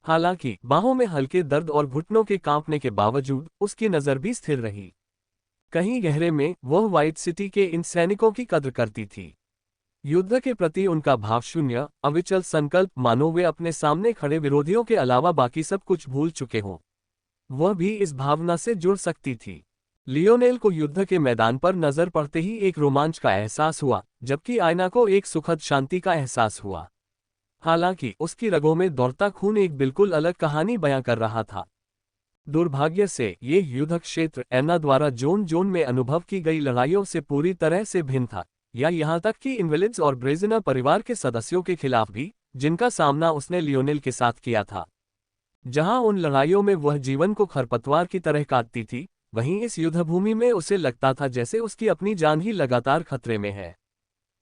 हालांकि बाहों में हल्के दर्द और घुटनों के कांपने के बावजूद उसकी नजर भी स्थिर रही। कहीं गहरे में वह व्हाइट सिटी के इन सैनिकों की कद्र करती थी। युद्ध के प्रति उनका भाव शून्य, अविचल संकल्प, मानो वे अपने सामने खड़े विरोधियों के अलावा बाकी सब कुछ भूल चुके हों। वह भी इस भावना से जुड़ सकती थी। लियोनेल को युद्ध के मैदान पर नजर पड़ते ही एक रोमांच का एहसास हुआ, जबकि आयना को एक सुखद शांति का एहसास हुआ। हालांकि उसकी रगों में दौड़ता खून एक बिल्कुल अलग कहानी बयां कर रहा था। दुर्भाग्य से ये युद्ध क्षेत्र ऐना द्वारा जोन जोन में अनुभव की गई लड़ाइयों से पूरी तरह से भिन्न था, या यहाँ तक कि इनवेलिड्स और ब्रेजिना परिवार के सदस्यों के खिलाफ भी, जिनका सामना उसने लियोनेल के साथ किया था। जहां उन लड़ाइयों में वह जीवन को खरपतवार की तरह काटती थी, वहीं इस युद्धभूमि में उसे लगता था जैसे उसकी अपनी जान ही लगातार खतरे में है।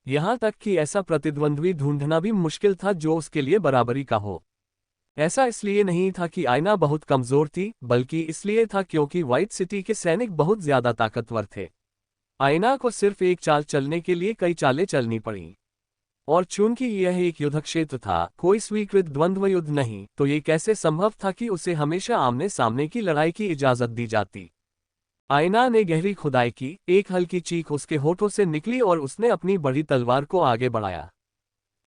यहाँ तक कि ऐसा प्रतिद्वंद्वी ढूंढना भी मुश्किल था जो उसके लिए बराबरी का हो। ऐसा इसलिए नहीं था कि आयना बहुत कमजोर थी, बल्कि इसलिए था क्योंकि व्हाइट सिटी के सैनिक बहुत ज्यादा ताकतवर थे। आयना को सिर्फ एक चाल चलने के लिए कई चालें चलनी पड़ीं। और चूंकि यह एक युद्ध क्षेत्र था, कोई स्वीकृत द्वंद्व युद्ध नहीं, तो ये कैसे संभव था कि उसे हमेशा आमने सामने की लड़ाई की इजाजत दी जाती। आयना ने गहरी खुदाई की, एक हल्की चीख उसके होठों से निकली और उसने अपनी बड़ी तलवार को आगे बढ़ाया।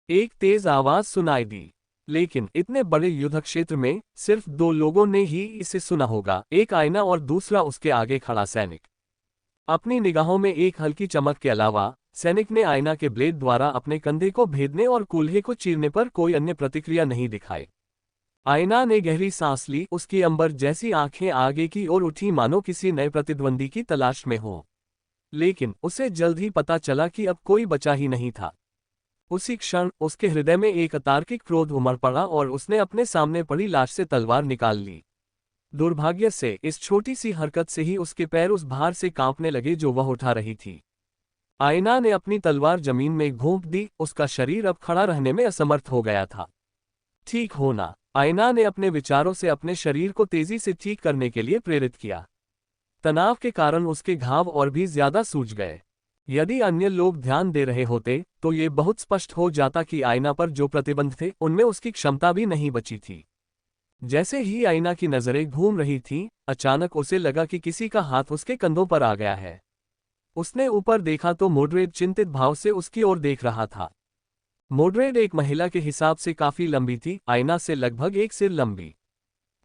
एक तेज आवाज सुनाई दी। लेकिन इतने बड़े युद्ध क्षेत्र में सिर्फ दो लोगों ने ही इसे सुना होगा, एक आयना और दूसरा उसके आगे खड़ा सैनिक। अपनी निगाहों में एक हल्की चमक के अलावा सैनिक ने आयना के ब्लेड द्वारा अपने कंधे को भेदने और कूल्हे को चीरने पर कोई अन्य प्रतिक्रिया नहीं दिखाई। आयना ने गहरी सांस ली, उसकी अंबर जैसी आंखें आगे की ओर उठी मानो किसी नए प्रतिद्वंदी की तलाश में हो। लेकिन उसे जल्द ही पता चला कि अब कोई बचा ही नहीं था। उसी क्षण उसके हृदय में एक अतार्किक क्रोध उमड़ पड़ा और उसने अपने सामने पड़ी लाश से तलवार निकाल ली। दुर्भाग्य से इस छोटी सी हरकत से ही उसके पैर उस भार से कांपने लगे जो वह उठा रही थी। आयना ने अपनी तलवार जमीन में घोंप दी, उसका शरीर अब खड़ा रहने में असमर्थ हो गया था। ठीक होना। आयना ने अपने विचारों से अपने शरीर को तेजी से ठीक करने के लिए प्रेरित किया। तनाव के कारण उसके घाव और भी ज्यादा सूज गए। यदि अन्य लोग ध्यान दे रहे होते तो ये बहुत स्पष्ट हो जाता कि आयना पर जो प्रतिबंध थे उनमें उसकी क्षमता भी नहीं बची थी। जैसे ही आयना की नजरें घूम रही थीं, अचानक उसे लगा कि किसी का हाथ उसके कंधों पर आ गया है। उसने ऊपर देखा तो मोड्रेड चिंतित भाव से उसकी ओर देख रहा था। मोड्रेड एक महिला के हिसाब से काफी लंबी थी, आयना से लगभग एक सिर लंबी।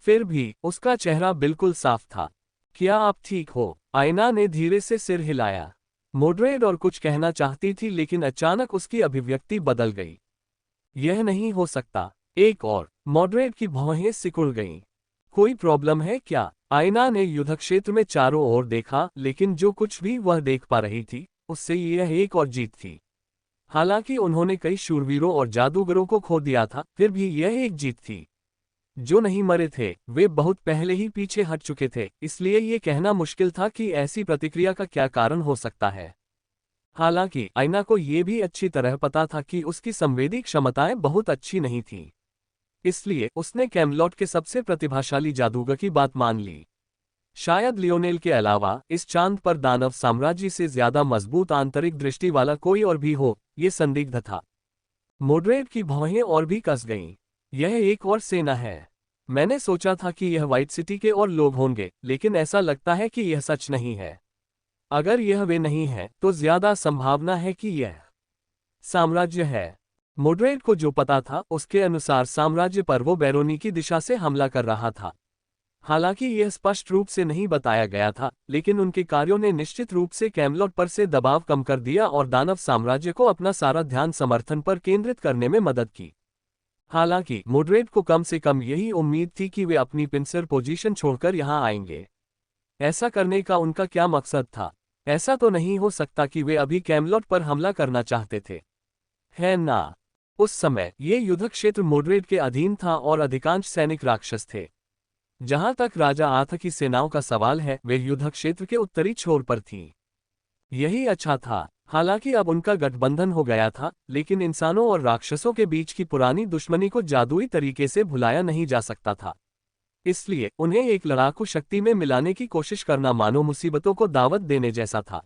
फिर भी उसका चेहरा बिल्कुल साफ था। क्या आप ठीक हो? आयना ने धीरे से सिर हिलाया। मोड्रेड और कुछ कहना चाहती थी लेकिन अचानक उसकी अभिव्यक्ति बदल गई। यह नहीं हो सकता। एक और। मोड्रेड की भौहें सिकुड़ गईं। कोई प्रॉब्लम है क्या? आयना ने युद्ध क्षेत्र में चारों ओर देखा, लेकिन जो कुछ भी वह देख पा रही थी उससे यह एक और जीत थी। हालांकि उन्होंने कई शूरवीरों और जादूगरों को खो दिया था, फिर भी यह एक जीत थी। जो नहीं मरे थे वे बहुत पहले ही पीछे हट चुके थे, इसलिए ये कहना मुश्किल था कि ऐसी प्रतिक्रिया का क्या कारण हो सकता है। हालांकि आयना को यह भी अच्छी तरह पता था कि उसकी संवेदी क्षमताएं बहुत अच्छी नहीं थीं। इसलिए उसने कैमलॉट के सबसे प्रतिभाशाली जादूगर की बात मान ली। शायद लियोनेल के अलावा इस चांद पर दानव साम्राज्य से ज्यादा मजबूत आंतरिक दृष्टि वाला कोई और भी हो, ये संदिग्ध था। मोड्रेड की भौहें और भी कस गईं। यह एक और सेना है। मैंने सोचा था कि यह व्हाइट सिटी के और लोग होंगे, लेकिन ऐसा लगता है कि यह सच नहीं है। अगर यह वे नहीं है तो ज्यादा संभावना है कि यह साम्राज्य है। मोड्रेड को जो पता था उसके अनुसार साम्राज्य पर वो बैरोनी की दिशा से हमला कर रहा था। हालांकि यह स्पष्ट रूप से नहीं बताया गया था, लेकिन उनके कार्यों ने निश्चित रूप से कैमलॉट पर से दबाव कम कर दिया और दानव साम्राज्य को अपना सारा ध्यान समर्थन पर केंद्रित करने में मदद की। हालांकि मोड्रेड को कम से कम यही उम्मीद थी कि वे अपनी पिंसर पोजीशन छोड़कर यहां आएंगे। ऐसा करने का उनका क्या मकसद था? ऐसा तो नहीं हो सकता कि वे अभी कैमलॉट पर हमला करना चाहते थे, है ना? उस समय ये युद्ध क्षेत्र मोड्रेड के अधीन था और अधिकांश सैनिक राक्षस थे। जहां तक राजा आर्थ की सेनाओं का सवाल है, वे युद्ध क्षेत्र के उत्तरी छोर पर थीं। यही अच्छा था। हालांकि अब उनका गठबंधन हो गया था, लेकिन इंसानों और राक्षसों के बीच की पुरानी दुश्मनी को जादुई तरीके से भुलाया नहीं जा सकता था। इसलिए उन्हें एक लड़ाकू शक्ति में मिलाने की कोशिश करना मानो मुसीबतों को दावत देने जैसा था।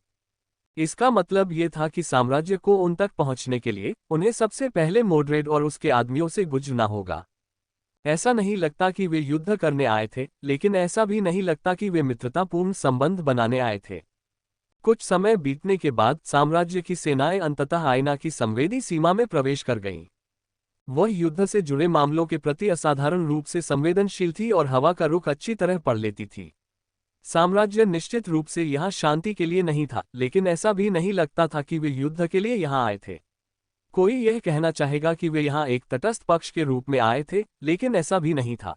इसका मतलब ये था कि साम्राज्य को उन तक पहुंचने के लिए उन्हें सबसे पहले मोड्रेड और उसके आदमियों से गुजरना होगा। ऐसा नहीं लगता कि वे युद्ध करने आए थे, लेकिन ऐसा भी नहीं लगता कि वे मित्रतापूर्ण संबंध बनाने आए थे। कुछ समय बीतने के बाद साम्राज्य की सेनाएं अंततः आयना की संवेदी सीमा में प्रवेश कर गईं। वह युद्ध से जुड़े मामलों के प्रति असाधारण रूप से संवेदनशील थी और हवा का रुख अच्छी तरह पढ़ लेती थी। साम्राज्य निश्चित रूप से यहाँ शांति के लिए नहीं था, लेकिन ऐसा भी नहीं लगता था कि वे युद्ध के लिए यहाँ आए थे। कोई यह कहना चाहेगा कि वे यहाँ एक तटस्थ पक्ष के रूप में आए थे, लेकिन ऐसा भी नहीं था।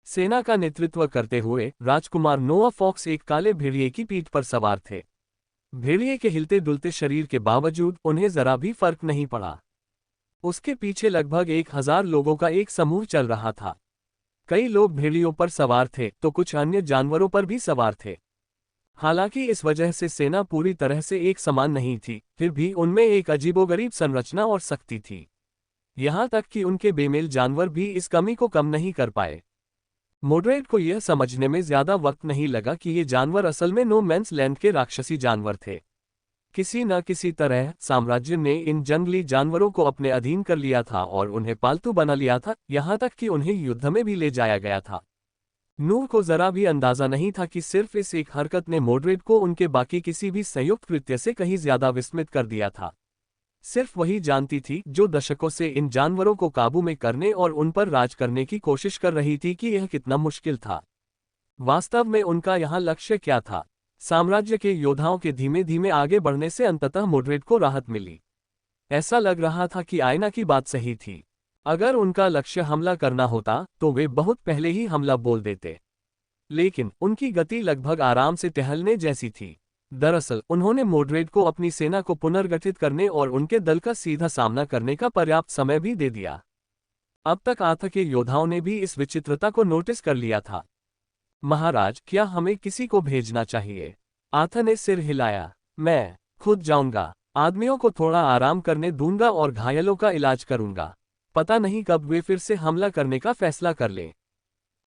सेना का नेतृत्व करते हुए राजकुमार नोआ फॉक्स एक काले भेड़िए की पीठ पर सवार थे। भेड़िए के हिलते डुलते शरीर के बावजूद उन्हें जरा भी फर्क नहीं पड़ा। उसके पीछे लगभग 1000 लोगों का एक समूह चल रहा था। कई लोग भेड़ियों पर सवार थे तो कुछ अन्य जानवरों पर भी सवार थे। हालांकि इस वजह से सेना पूरी तरह से एक समान नहीं थी, फिर भी उनमें एक अजीबोगरीब संरचना और शक्ति थी। यहां तक कि उनके बेमेल जानवर भी इस कमी को कम नहीं कर पाए। मोड्रेड को यह समझने में ज्यादा वक्त नहीं लगा कि ये जानवर असल में नो मैंस लैंड के राक्षसी जानवर थे। किसी न किसी तरह साम्राज्य ने इन जंगली जानवरों को अपने अधीन कर लिया था और उन्हें पालतू बना लिया था, यहां तक कि उन्हें युद्ध में भी ले जाया गया था। नूह को जरा भी अंदाजा नहीं था कि सिर्फ इस एक हरकत ने मोड्रेड को उनके बाकी किसी भी संयुक्त कृत्य से कहीं ज्यादा विस्मित कर दिया था। सिर्फ वही जानती थी जो दशकों से इन जानवरों को काबू में करने और उन पर राज करने की कोशिश कर रही थी कि यह कितना मुश्किल था। वास्तव में उनका यहाँ लक्ष्य क्या था? साम्राज्य के योद्धाओं के धीमे धीमे आगे बढ़ने से अंततः मोड्रेड को राहत मिली। ऐसा लग रहा था कि आयना की बात सही थी। अगर उनका लक्ष्य हमला करना होता तो वे बहुत पहले ही हमला बोल देते, लेकिन उनकी गति लगभग आराम से टहलने जैसी थी। दरअसल उन्होंने मोड्रेड को अपनी सेना को पुनर्गठित करने और उनके दल का सीधा सामना करने का पर्याप्त समय भी दे दिया। अब तक आथा के योद्धाओं ने भी इस विचित्रता को नोटिस कर लिया था। महाराज, क्या हमें किसी को भेजना चाहिए? आथा ने सिर हिलाया। मैं खुद जाऊंगा। आदमियों को थोड़ा आराम करने दूंगा और घायलों का इलाज करूंगा। पता नहीं कब वे फिर से हमला करने का फैसला कर लें।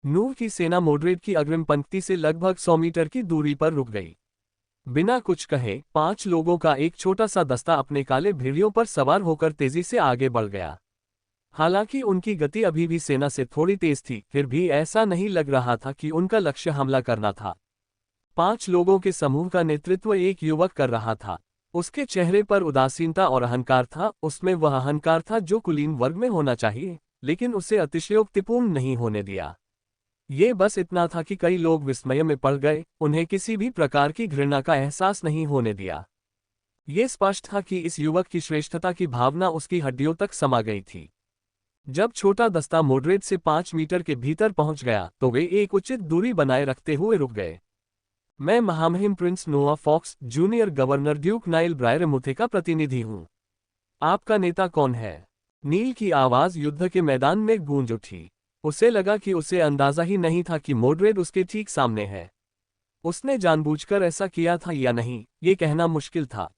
नूर की सेना मोड्रेड की अग्रिम पंक्ति से लगभग 100 मीटर की दूरी पर रुक गई। बिना कुछ कहे 5 लोगों का एक छोटा सा दस्ता अपने काले भेड़ियों पर सवार होकर तेजी से आगे बढ़ गया। हालांकि उनकी गति अभी भी सेना से थोड़ी तेज थी, फिर भी ऐसा नहीं लग रहा था कि उनका लक्ष्य हमला करना था। 5 लोगों के समूह का नेतृत्व एक युवक कर रहा था। उसके चेहरे पर उदासीनता और अहंकार था। उसमें वह अहंकार था जो कुलीन वर्ग में होना चाहिए, लेकिन उसे अतिशयोक्तिपूर्ण नहीं होने दिया। ये बस इतना था कि कई लोग विस्मय में पड़ गए, उन्हें किसी भी प्रकार की घृणा का एहसास नहीं होने दिया। ये स्पष्ट था कि इस युवक की श्रेष्ठता की भावना उसकी हड्डियों तक समा गई थी। जब छोटा दस्ता मोड्रेड से 5 मीटर के भीतर पहुंच गया तो वे एक उचित दूरी बनाए रखते हुए रुक गए। मैं महामहिम prince Noah Fox, junior governor duke Nile ब्रायरमुथे का प्रतिनिधि हूँ। आपका नेता कौन है? नील की आवाज युद्ध के मैदान में गूंज उठी। उसे लगा कि उसे अंदाजा ही नहीं था कि मोड्रेड उसके ठीक सामने है। उसने जानबूझकर ऐसा किया था या नहीं, ये कहना मुश्किल था।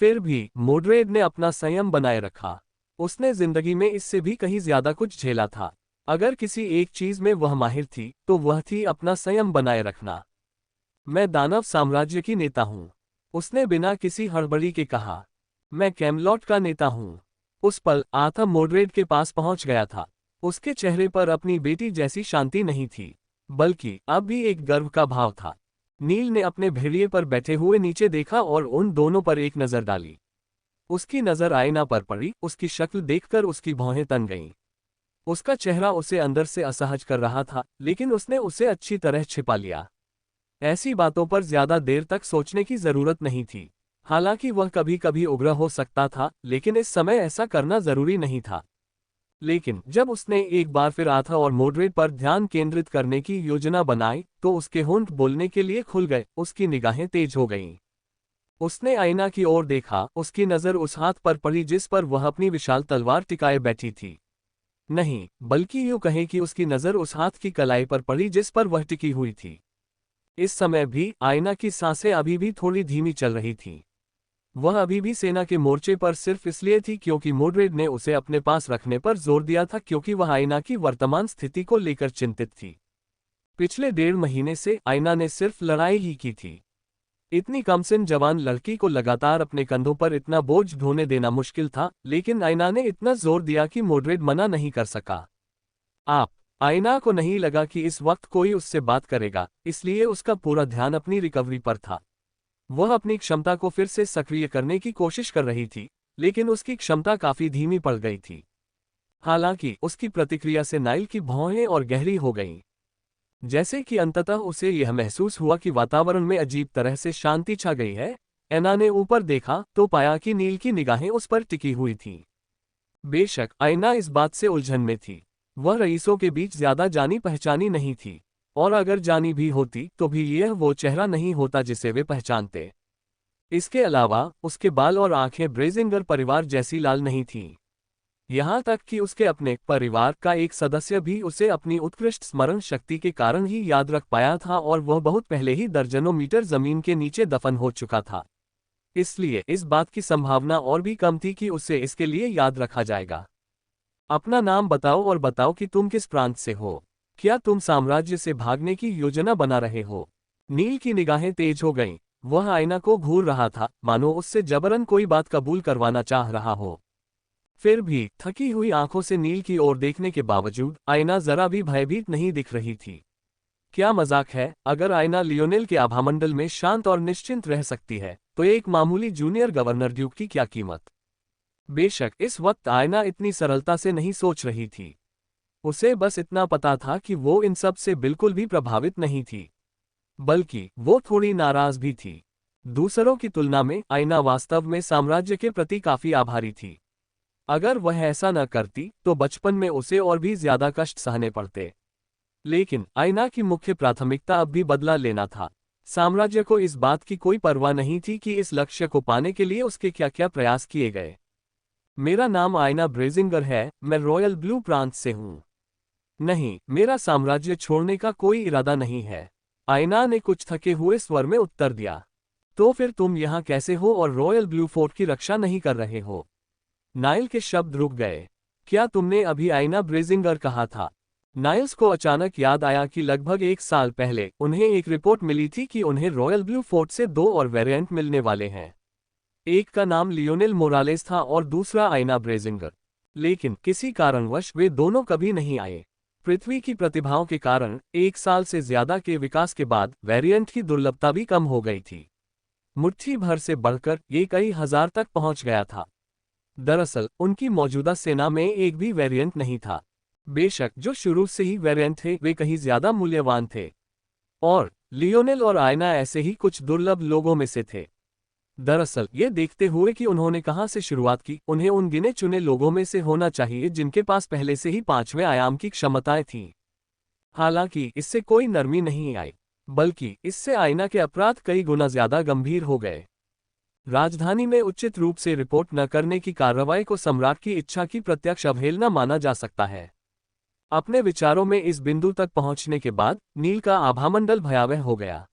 फिर भी मोड्रेड ने अपना संयम बनाए रखा। उसने जिंदगी में इससे भी कहीं ज्यादा कुछ झेला था। अगर किसी एक चीज में वह माहिर थी तो वह थी अपना संयम बनाए रखना। मैं दानव साम्राज्य की नेता हूं, उसने बिना किसी हड़बड़ी के कहा। मैं कैमलॉट का नेता हूं। उस पल आथा मोड्रेड के पास पहुंच गया था। उसके चेहरे पर अपनी बेटी जैसी शांति नहीं थी, बल्कि अब भी एक गर्व का भाव था। नील ने अपने भेड़िए पर बैठे हुए नीचे देखा और उन दोनों पर एक नजर डाली। उसकी नजर आईना पर पड़ी। उसकी शक्ल देखकर उसकी भौहें तन गईं। उसका चेहरा उसे अंदर से असहज कर रहा था, लेकिन उसने उसे अच्छी तरह छिपा लिया। ऐसी बातों पर ज्यादा देर तक सोचने की जरूरत नहीं थी। हालांकि वह कभी कभी उग्र हो सकता था, लेकिन इस समय ऐसा करना जरूरी नहीं था। लेकिन जब उसने एक बार फिर आथा और मोड्रेड पर ध्यान केंद्रित करने की योजना बनाई तो उसके होंठ बोलने के लिए खुल गए। उसकी निगाहें तेज हो गईं। उसने आईना की ओर देखा। उसकी नजर उस हाथ पर पड़ी जिस पर वह अपनी विशाल तलवार टिकाए बैठी थी। नहीं, बल्कि यूं कहें कि उसकी नजर उस हाथ की कलाई पर पड़ी जिस पर वह टिकी हुई थी। इस समय भी आईना की सांसें अभी भी थोड़ी धीमी चल रही थीं। वह अभी भी सेना के मोर्चे पर सिर्फ इसलिए थी क्योंकि मोड्रेड ने उसे अपने पास रखने पर जोर दिया था, क्योंकि वह आईना की वर्तमान स्थिति को लेकर चिंतित थी। पिछले 1.5 महीने से आईना ने सिर्फ लड़ाई ही की थी। इतनी कमसिन जवान लड़की को लगातार अपने कंधों पर इतना बोझ ढोने देना मुश्किल था, लेकिन आईना ने इतना जोर दिया कि मोड्रेड मना नहीं कर सका। आईना को नहीं लगा कि इस वक्त कोई उससे बात करेगा, इसलिए उसका पूरा ध्यान अपनी रिकवरी पर था। वह अपनी क्षमता को फिर से सक्रिय करने की कोशिश कर रही थी, लेकिन उसकी क्षमता काफी धीमी पड़ गई थी। हालांकि उसकी प्रतिक्रिया से नाइल की भौहें और गहरी हो गईं। जैसे कि अंततः उसे यह महसूस हुआ कि वातावरण में अजीब तरह से शांति छा गई है। ऐना ने ऊपर देखा तो पाया कि नील की निगाहें उस पर टिकी हुई थीं। बेशक आईना इस बात से उलझन में थी। वह रईसों के बीच ज्यादा जानी पहचानी नहीं थी, और अगर जानी भी होती तो भी यह वो चेहरा नहीं होता जिसे वे पहचानते। इसके अलावा उसके बाल और आंखें ब्रेजिंगर परिवार जैसी लाल नहीं थीं। यहाँ तक कि उसके अपने परिवार का एक सदस्य भी उसे अपनी उत्कृष्ट स्मरण शक्ति के कारण ही याद रख पाया था, और वह बहुत पहले ही दर्जनों मीटर जमीन के नीचे दफन हो चुका था। इसलिए इस बात की संभावना और भी कम थी कि उसे इसके लिए याद रखा जाएगा। अपना नाम बताओ और बताओ कि तुम किस प्रांत से हो। क्या तुम साम्राज्य से भागने की योजना बना रहे हो? नील की निगाहें तेज हो गईं। वह आईना को घूर रहा था, मानो उससे जबरन कोई बात कबूल करवाना चाह रहा हो। फिर भी थकी हुई आंखों से नील की ओर देखने के बावजूद आईना जरा भी भयभीत नहीं दिख रही थी। क्या मजाक है? अगर आईना लियोनेल के आभामंडल में शांत और निश्चिंत रह सकती है, तो एक मामूली जूनियर गवर्नर ड्यूक की क्या कीमत? बेशक इस वक्त आयना इतनी सरलता से नहीं सोच रही थी। उसे बस इतना पता था कि वो इन सब से बिल्कुल भी प्रभावित नहीं थी, बल्कि वो थोड़ी नाराज भी थी। दूसरों की तुलना में आयना वास्तव में साम्राज्य के प्रति काफी आभारी थी। अगर वह ऐसा न करती तो बचपन में उसे और भी ज्यादा कष्ट सहने पड़ते। लेकिन आयना की मुख्य प्राथमिकता अब भी बदला लेना था। साम्राज्य को इस बात की कोई परवाह नहीं थी कि इस लक्ष्य को पाने के लिए उसके क्या क्या प्रयास किए गए। मेरा नाम आयना ब्रेजिंगर है, मैं रॉयल ब्लू प्रांत से हूँ। नहीं, मेरा साम्राज्य छोड़ने का कोई इरादा नहीं है, आयना ने कुछ थके हुए स्वर में उत्तर दिया। तो फिर तुम यहाँ कैसे हो और रॉयल ब्लू फोर्ट की रक्षा नहीं कर रहे हो? नाइल के शब्द रुक गए। क्या तुमने अभी आयना ब्रेजिंगर कहा था? नाइल्स को अचानक याद आया कि लगभग 1 साल पहले उन्हें एक रिपोर्ट मिली थी कि उन्हें रॉयल ब्लू फोर्ट से 2 और वेरिएंट मिलने वाले हैं। एक का नाम लियोनेल मोरालेस था और दूसरा आयना ब्रेजिंगर। लेकिन किसी कारणवश वे दोनों कभी नहीं आए। पृथ्वी की प्रतिभाओं के कारण 1 साल से ज्यादा के विकास के बाद वेरिएंट की दुर्लभता भी कम हो गई थी। मुट्ठी भर से बढ़कर ये कई हजार तक पहुंच गया था। दरअसल उनकी मौजूदा सेना में एक भी वेरिएंट नहीं था। बेशक जो शुरू से ही वेरिएंट थे वे कहीं ज्यादा मूल्यवान थे, और लियोनेल और आयना ऐसे ही कुछ दुर्लभ लोगों में से थे। दरअसल ये देखते हुए कि उन्होंने कहां से शुरुआत की, उन्हें उन गिने चुने लोगों में से होना चाहिए जिनके पास पहले से ही 5वें आयाम की क्षमताएं थीं। हालांकि इससे कोई नरमी नहीं आई, बल्कि इससे आयना के अपराध कई गुना ज्यादा गंभीर हो गए। राजधानी में उचित रूप से रिपोर्ट न करने की कार्रवाई को सम्राट की इच्छा की प्रत्यक्ष अवहेलना माना जा सकता है। अपने विचारों में इस बिंदु तक पहुंचने के बाद नील का आभामंडल भयावह हो गया।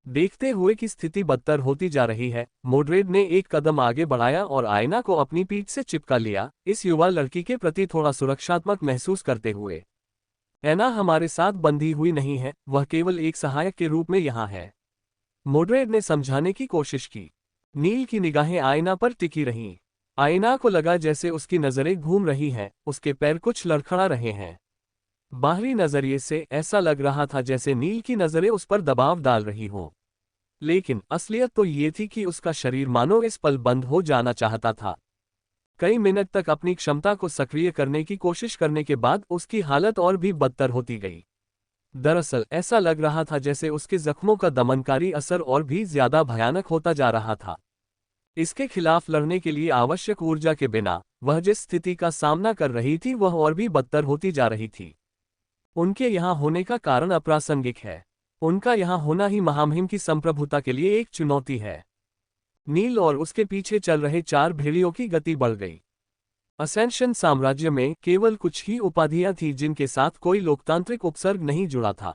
देखते हुए कि स्थिति बदतर होती जा रही है, मोड्रेड ने एक कदम आगे बढ़ाया और आयना को अपनी पीठ से चिपका लिया, इस युवा लड़की के प्रति थोड़ा सुरक्षात्मक महसूस करते हुए। ऐना हमारे साथ बंधी हुई नहीं है, वह केवल एक सहायक के रूप में यहाँ है, मोड्रेड ने समझाने की कोशिश की। नील की निगाहें आयना पर टिकी रहीं। आयना को लगा जैसे उसकी नजरें घूम रही हैं, उसके पैर कुछ लड़खड़ा रहे हैं। बाहरी नजरिए से ऐसा लग रहा था जैसे नील की नजरें उस पर दबाव डाल रही हों। लेकिन असलियत तो ये थी कि उसका शरीर मानो इस पल बंद हो जाना चाहता था। कई मिनट तक अपनी क्षमता को सक्रिय करने की कोशिश करने के बाद उसकी हालत और भी बदतर होती गई। दरअसल ऐसा लग रहा था जैसे उसके जख्मों का दमनकारी असर और भी ज्यादा भयानक होता जा रहा था। इसके खिलाफ लड़ने के लिए आवश्यक ऊर्जा के बिना वह जिस स्थिति का सामना कर रही थी वह और भी बदतर होती जा रही थी। उनके यहाँ होने का कारण अप्रासंगिक है, उनका यहाँ होना ही महामहिम की संप्रभुता के लिए एक चुनौती है। नील और उसके पीछे चल रहे 4 भेड़ियों की गति बढ़ गई। असेंशन साम्राज्य में केवल कुछ ही उपाधियां थीं जिनके साथ कोई लोकतांत्रिक उपसर्ग नहीं जुड़ा था।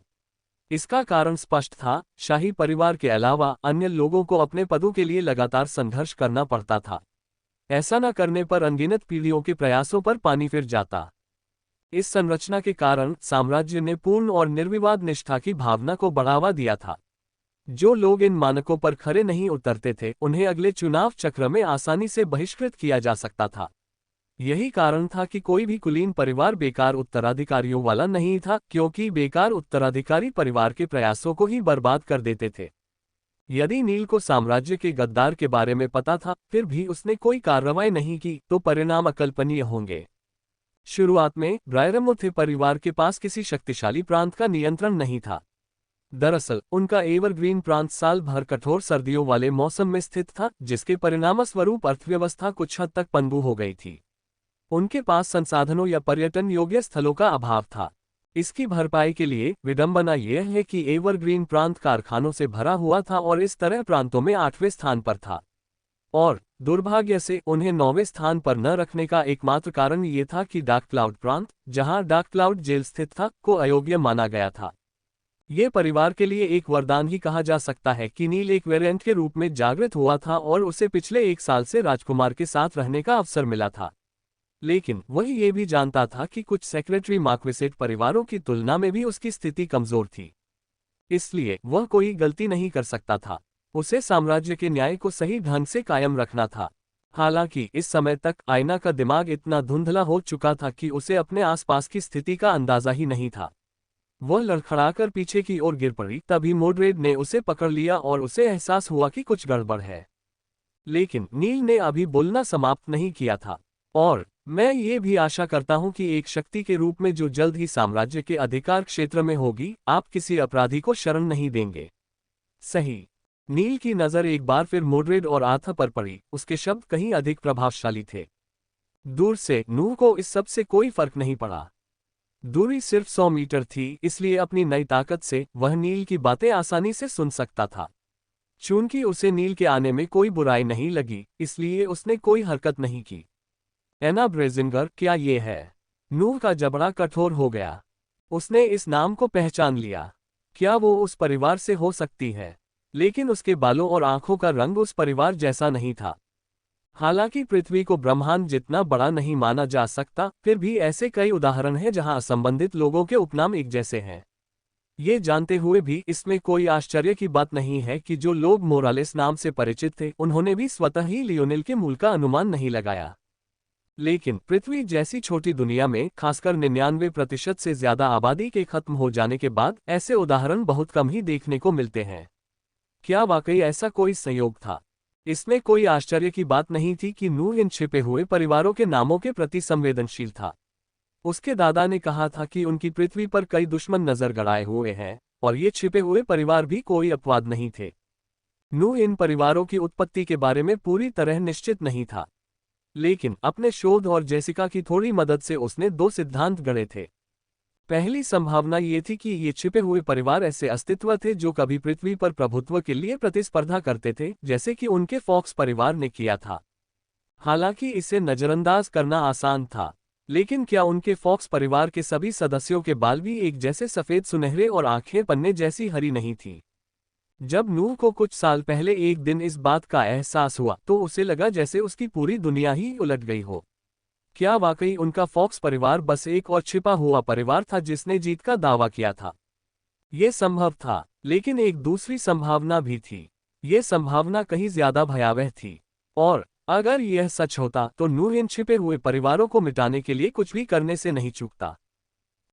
इसका कारण स्पष्ट था, शाही परिवार के अलावा अन्य लोगों को अपने पदों के लिए लगातार संघर्ष करना पड़ता था। ऐसा न करने पर अनगिनत पीढ़ियों के प्रयासों पर पानी फिर जाता। इस संरचना के कारण साम्राज्य ने पूर्ण और निर्विवाद निष्ठा की भावना को बढ़ावा दिया था। जो लोग इन मानकों पर खरे नहीं उतरते थे उन्हें अगले चुनाव चक्र में आसानी से बहिष्कृत किया जा सकता था। यही कारण था कि कोई भी कुलीन परिवार बेकार उत्तराधिकारियों वाला नहीं था, क्योंकि बेकार उत्तराधिकारी परिवार के प्रयासों को ही बर्बाद कर देते थे। यदि नील को साम्राज्य के गद्दार के बारे में पता था फिर भी उसने कोई कार्रवाई नहीं की तो परिणाम अकल्पनीय होंगे। शुरुआत में ब्रायरमुथे परिवार के पास किसी शक्तिशाली प्रांत का नियंत्रण नहीं था। दरअसल उनका एवरग्रीन प्रांत साल भर कठोर सर्दियों वाले मौसम में स्थित था, जिसके परिणामस्वरूप अर्थव्यवस्था कुछ हद तक पनडुब्बी हो गई थी। उनके पास संसाधनों या पर्यटन योग्य स्थलों का अभाव था। इसकी भरपाई के लिए विडंबना यह है कि एवरग्रीन प्रांत कारखानों से भरा हुआ था और इस तरह प्रांतों में 8वें स्थान पर था। और दुर्भाग्य से उन्हें 9वें स्थान पर न रखने का एकमात्र कारण ये था कि डार्क क्लाउड प्रांत, जहां डार्क क्लाउड जेल स्थित था, को अयोग्य माना गया था। ये परिवार के लिए एक वरदान ही कहा जा सकता है कि नील एक वेरिएंट के रूप में जागृत हुआ था और उसे पिछले 1 साल से राजकुमार के साथ रहने का अवसर मिला था। लेकिन वह ये भी जानता था कि कुछ सेक्रेटरी मार्क्वेसेट परिवारों की तुलना में भी उसकी स्थिति कमजोर थी। इसलिए वह कोई गलती नहीं कर सकता था। उसे साम्राज्य के न्याय को सही ढंग से कायम रखना था। हालांकि इस समय तक आयना का दिमाग इतना धुंधला हो चुका था कि उसे अपने आसपास की स्थिति का अंदाजा ही नहीं था। वह लड़खड़ाकर पीछे की ओर गिर पड़ी, तभी मोड्रेड ने उसे पकड़ लिया और उसे एहसास हुआ कि कुछ गड़बड़ है। लेकिन नील ने अभी बोलना समाप्त नहीं किया था। और मैं ये भी आशा करता हूं कि एक शक्ति के रूप में जो जल्द ही साम्राज्य के अधिकार क्षेत्र में होगी, आप किसी अपराधी को शरण नहीं देंगे। सही। नील की नजर एक बार फिर मोड्रेड और आर्थर पर पड़ी। उसके शब्द कहीं अधिक प्रभावशाली थे। दूर से नूह को इस सब से कोई फर्क नहीं पड़ा। दूरी सिर्फ 100 मीटर थी, इसलिए अपनी नई ताकत से वह नील की बातें आसानी से सुन सकता था। चूंकि उसे नील के आने में कोई बुराई नहीं लगी, इसलिए उसने कोई हरकत नहीं की। एना ब्रेजिंगर, क्या ये है? नूह का जबड़ा कठोर हो गया। उसने इस नाम को पहचान लिया। क्या वो उस परिवार से हो सकती है? लेकिन उसके बालों और आंखों का रंग उस परिवार जैसा नहीं था। हालांकि पृथ्वी को ब्रह्मांड जितना बड़ा नहीं माना जा सकता, फिर भी ऐसे कई उदाहरण हैं जहां असंबंधित लोगों के उपनाम एक जैसे हैं। ये जानते हुए भी इसमें कोई आश्चर्य की बात नहीं है कि जो लोग मोरालेस नाम से परिचित थे, उन्होंने भी स्वतः ही लियोनेल के मूल का अनुमान नहीं लगाया। लेकिन पृथ्वी जैसी छोटी दुनिया में, खासकर 99% से ज्यादा आबादी के खत्म हो जाने के बाद, ऐसे उदाहरण बहुत कम ही देखने को मिलते हैं। क्या वाकई ऐसा कोई संयोग था? इसमें कोई आश्चर्य की बात नहीं थी कि नूह इन छिपे हुए परिवारों के नामों के प्रति संवेदनशील था। उसके दादा ने कहा था कि उनकी पृथ्वी पर कई दुश्मन नजर गड़ाए हुए हैं, और ये छिपे हुए परिवार भी कोई अपवाद नहीं थे। नूह इन परिवारों की उत्पत्ति के बारे में पूरी तरह निश्चित नहीं था, लेकिन अपने शोध और जेसिका की थोड़ी मदद से उसने 2 सिद्धांत गढ़े थे। पहली संभावना ये थी कि ये छिपे हुए परिवार ऐसे अस्तित्व थे जो कभी पृथ्वी पर प्रभुत्व के लिए प्रतिस्पर्धा करते थे, जैसे कि उनके फॉक्स परिवार ने किया था। हालांकि इसे नजरअंदाज करना आसान था, लेकिन क्या उनके फॉक्स परिवार के सभी सदस्यों के बाल भी एक जैसे सफेद सुनहरे और आंखें पन्ने जैसी हरी नहीं थी? जब नूह को कुछ साल पहले एक दिन इस बात का एहसास हुआ, तो उसे लगा जैसे उसकी पूरी दुनिया ही उलट गई हो। क्या वाकई उनका फॉक्स परिवार बस एक और छिपा हुआ परिवार था जिसने जीत का दावा किया था? यह संभव था, लेकिन एक दूसरी संभावना भी थी। यह संभावना कहीं ज्यादा भयावह थी। और अगर यह सच होता, तो नूह इन छिपे हुए परिवारों को मिटाने के लिए कुछ भी करने से नहीं चूकता।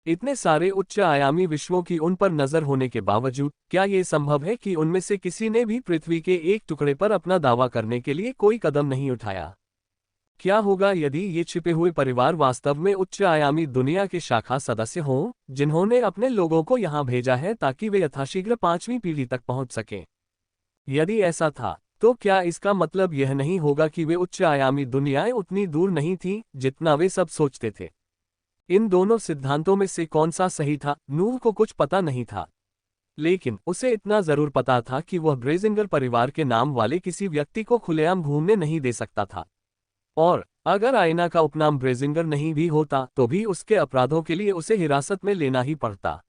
इतने सारे उच्च आयामी विश्वों की उन पर नजर होने के बावजूद, क्या यह संभव है कि उनमें से किसी ने भी पृथ्वी के एक टुकड़े पर अपना दावा करने के लिए कोई कदम नहीं उठाया? क्या होगा यदि ये छिपे हुए परिवार वास्तव में उच्च आयामी दुनिया के शाखा सदस्य हों, जिन्होंने अपने लोगों को यहाँ भेजा है ताकि वे यथाशीघ्र 5वीं पीढ़ी तक पहुंच सकें? यदि ऐसा था, तो क्या इसका मतलब यह नहीं होगा कि वे उच्च आयामी दुनियाएं उतनी दूर नहीं थीं जितना वे सब सोचते थे? इन दोनों सिद्धांतों में से कौन सा सही था, नूह को कुछ पता नहीं था। लेकिन उसे इतना जरूर पता था कि वह ब्रेजिंगर परिवार के नाम वाले किसी व्यक्ति को खुलेआम घूमने नहीं दे सकता था। और अगर आयना का उपनाम ब्रेजिंगर नहीं भी होता, तो भी उसके अपराधों के लिए उसे हिरासत में लेना ही पड़ता।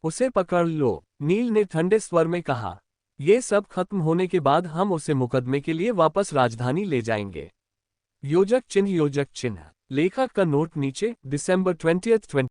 उसे पकड़ लो, नील ने ठंडे स्वर में कहा। ये सब खत्म होने के बाद हम उसे मुकदमे के लिए वापस राजधानी ले जाएंगे। योजक चिन्ह। लेखक का नोट नीचे, दिसंबर 20,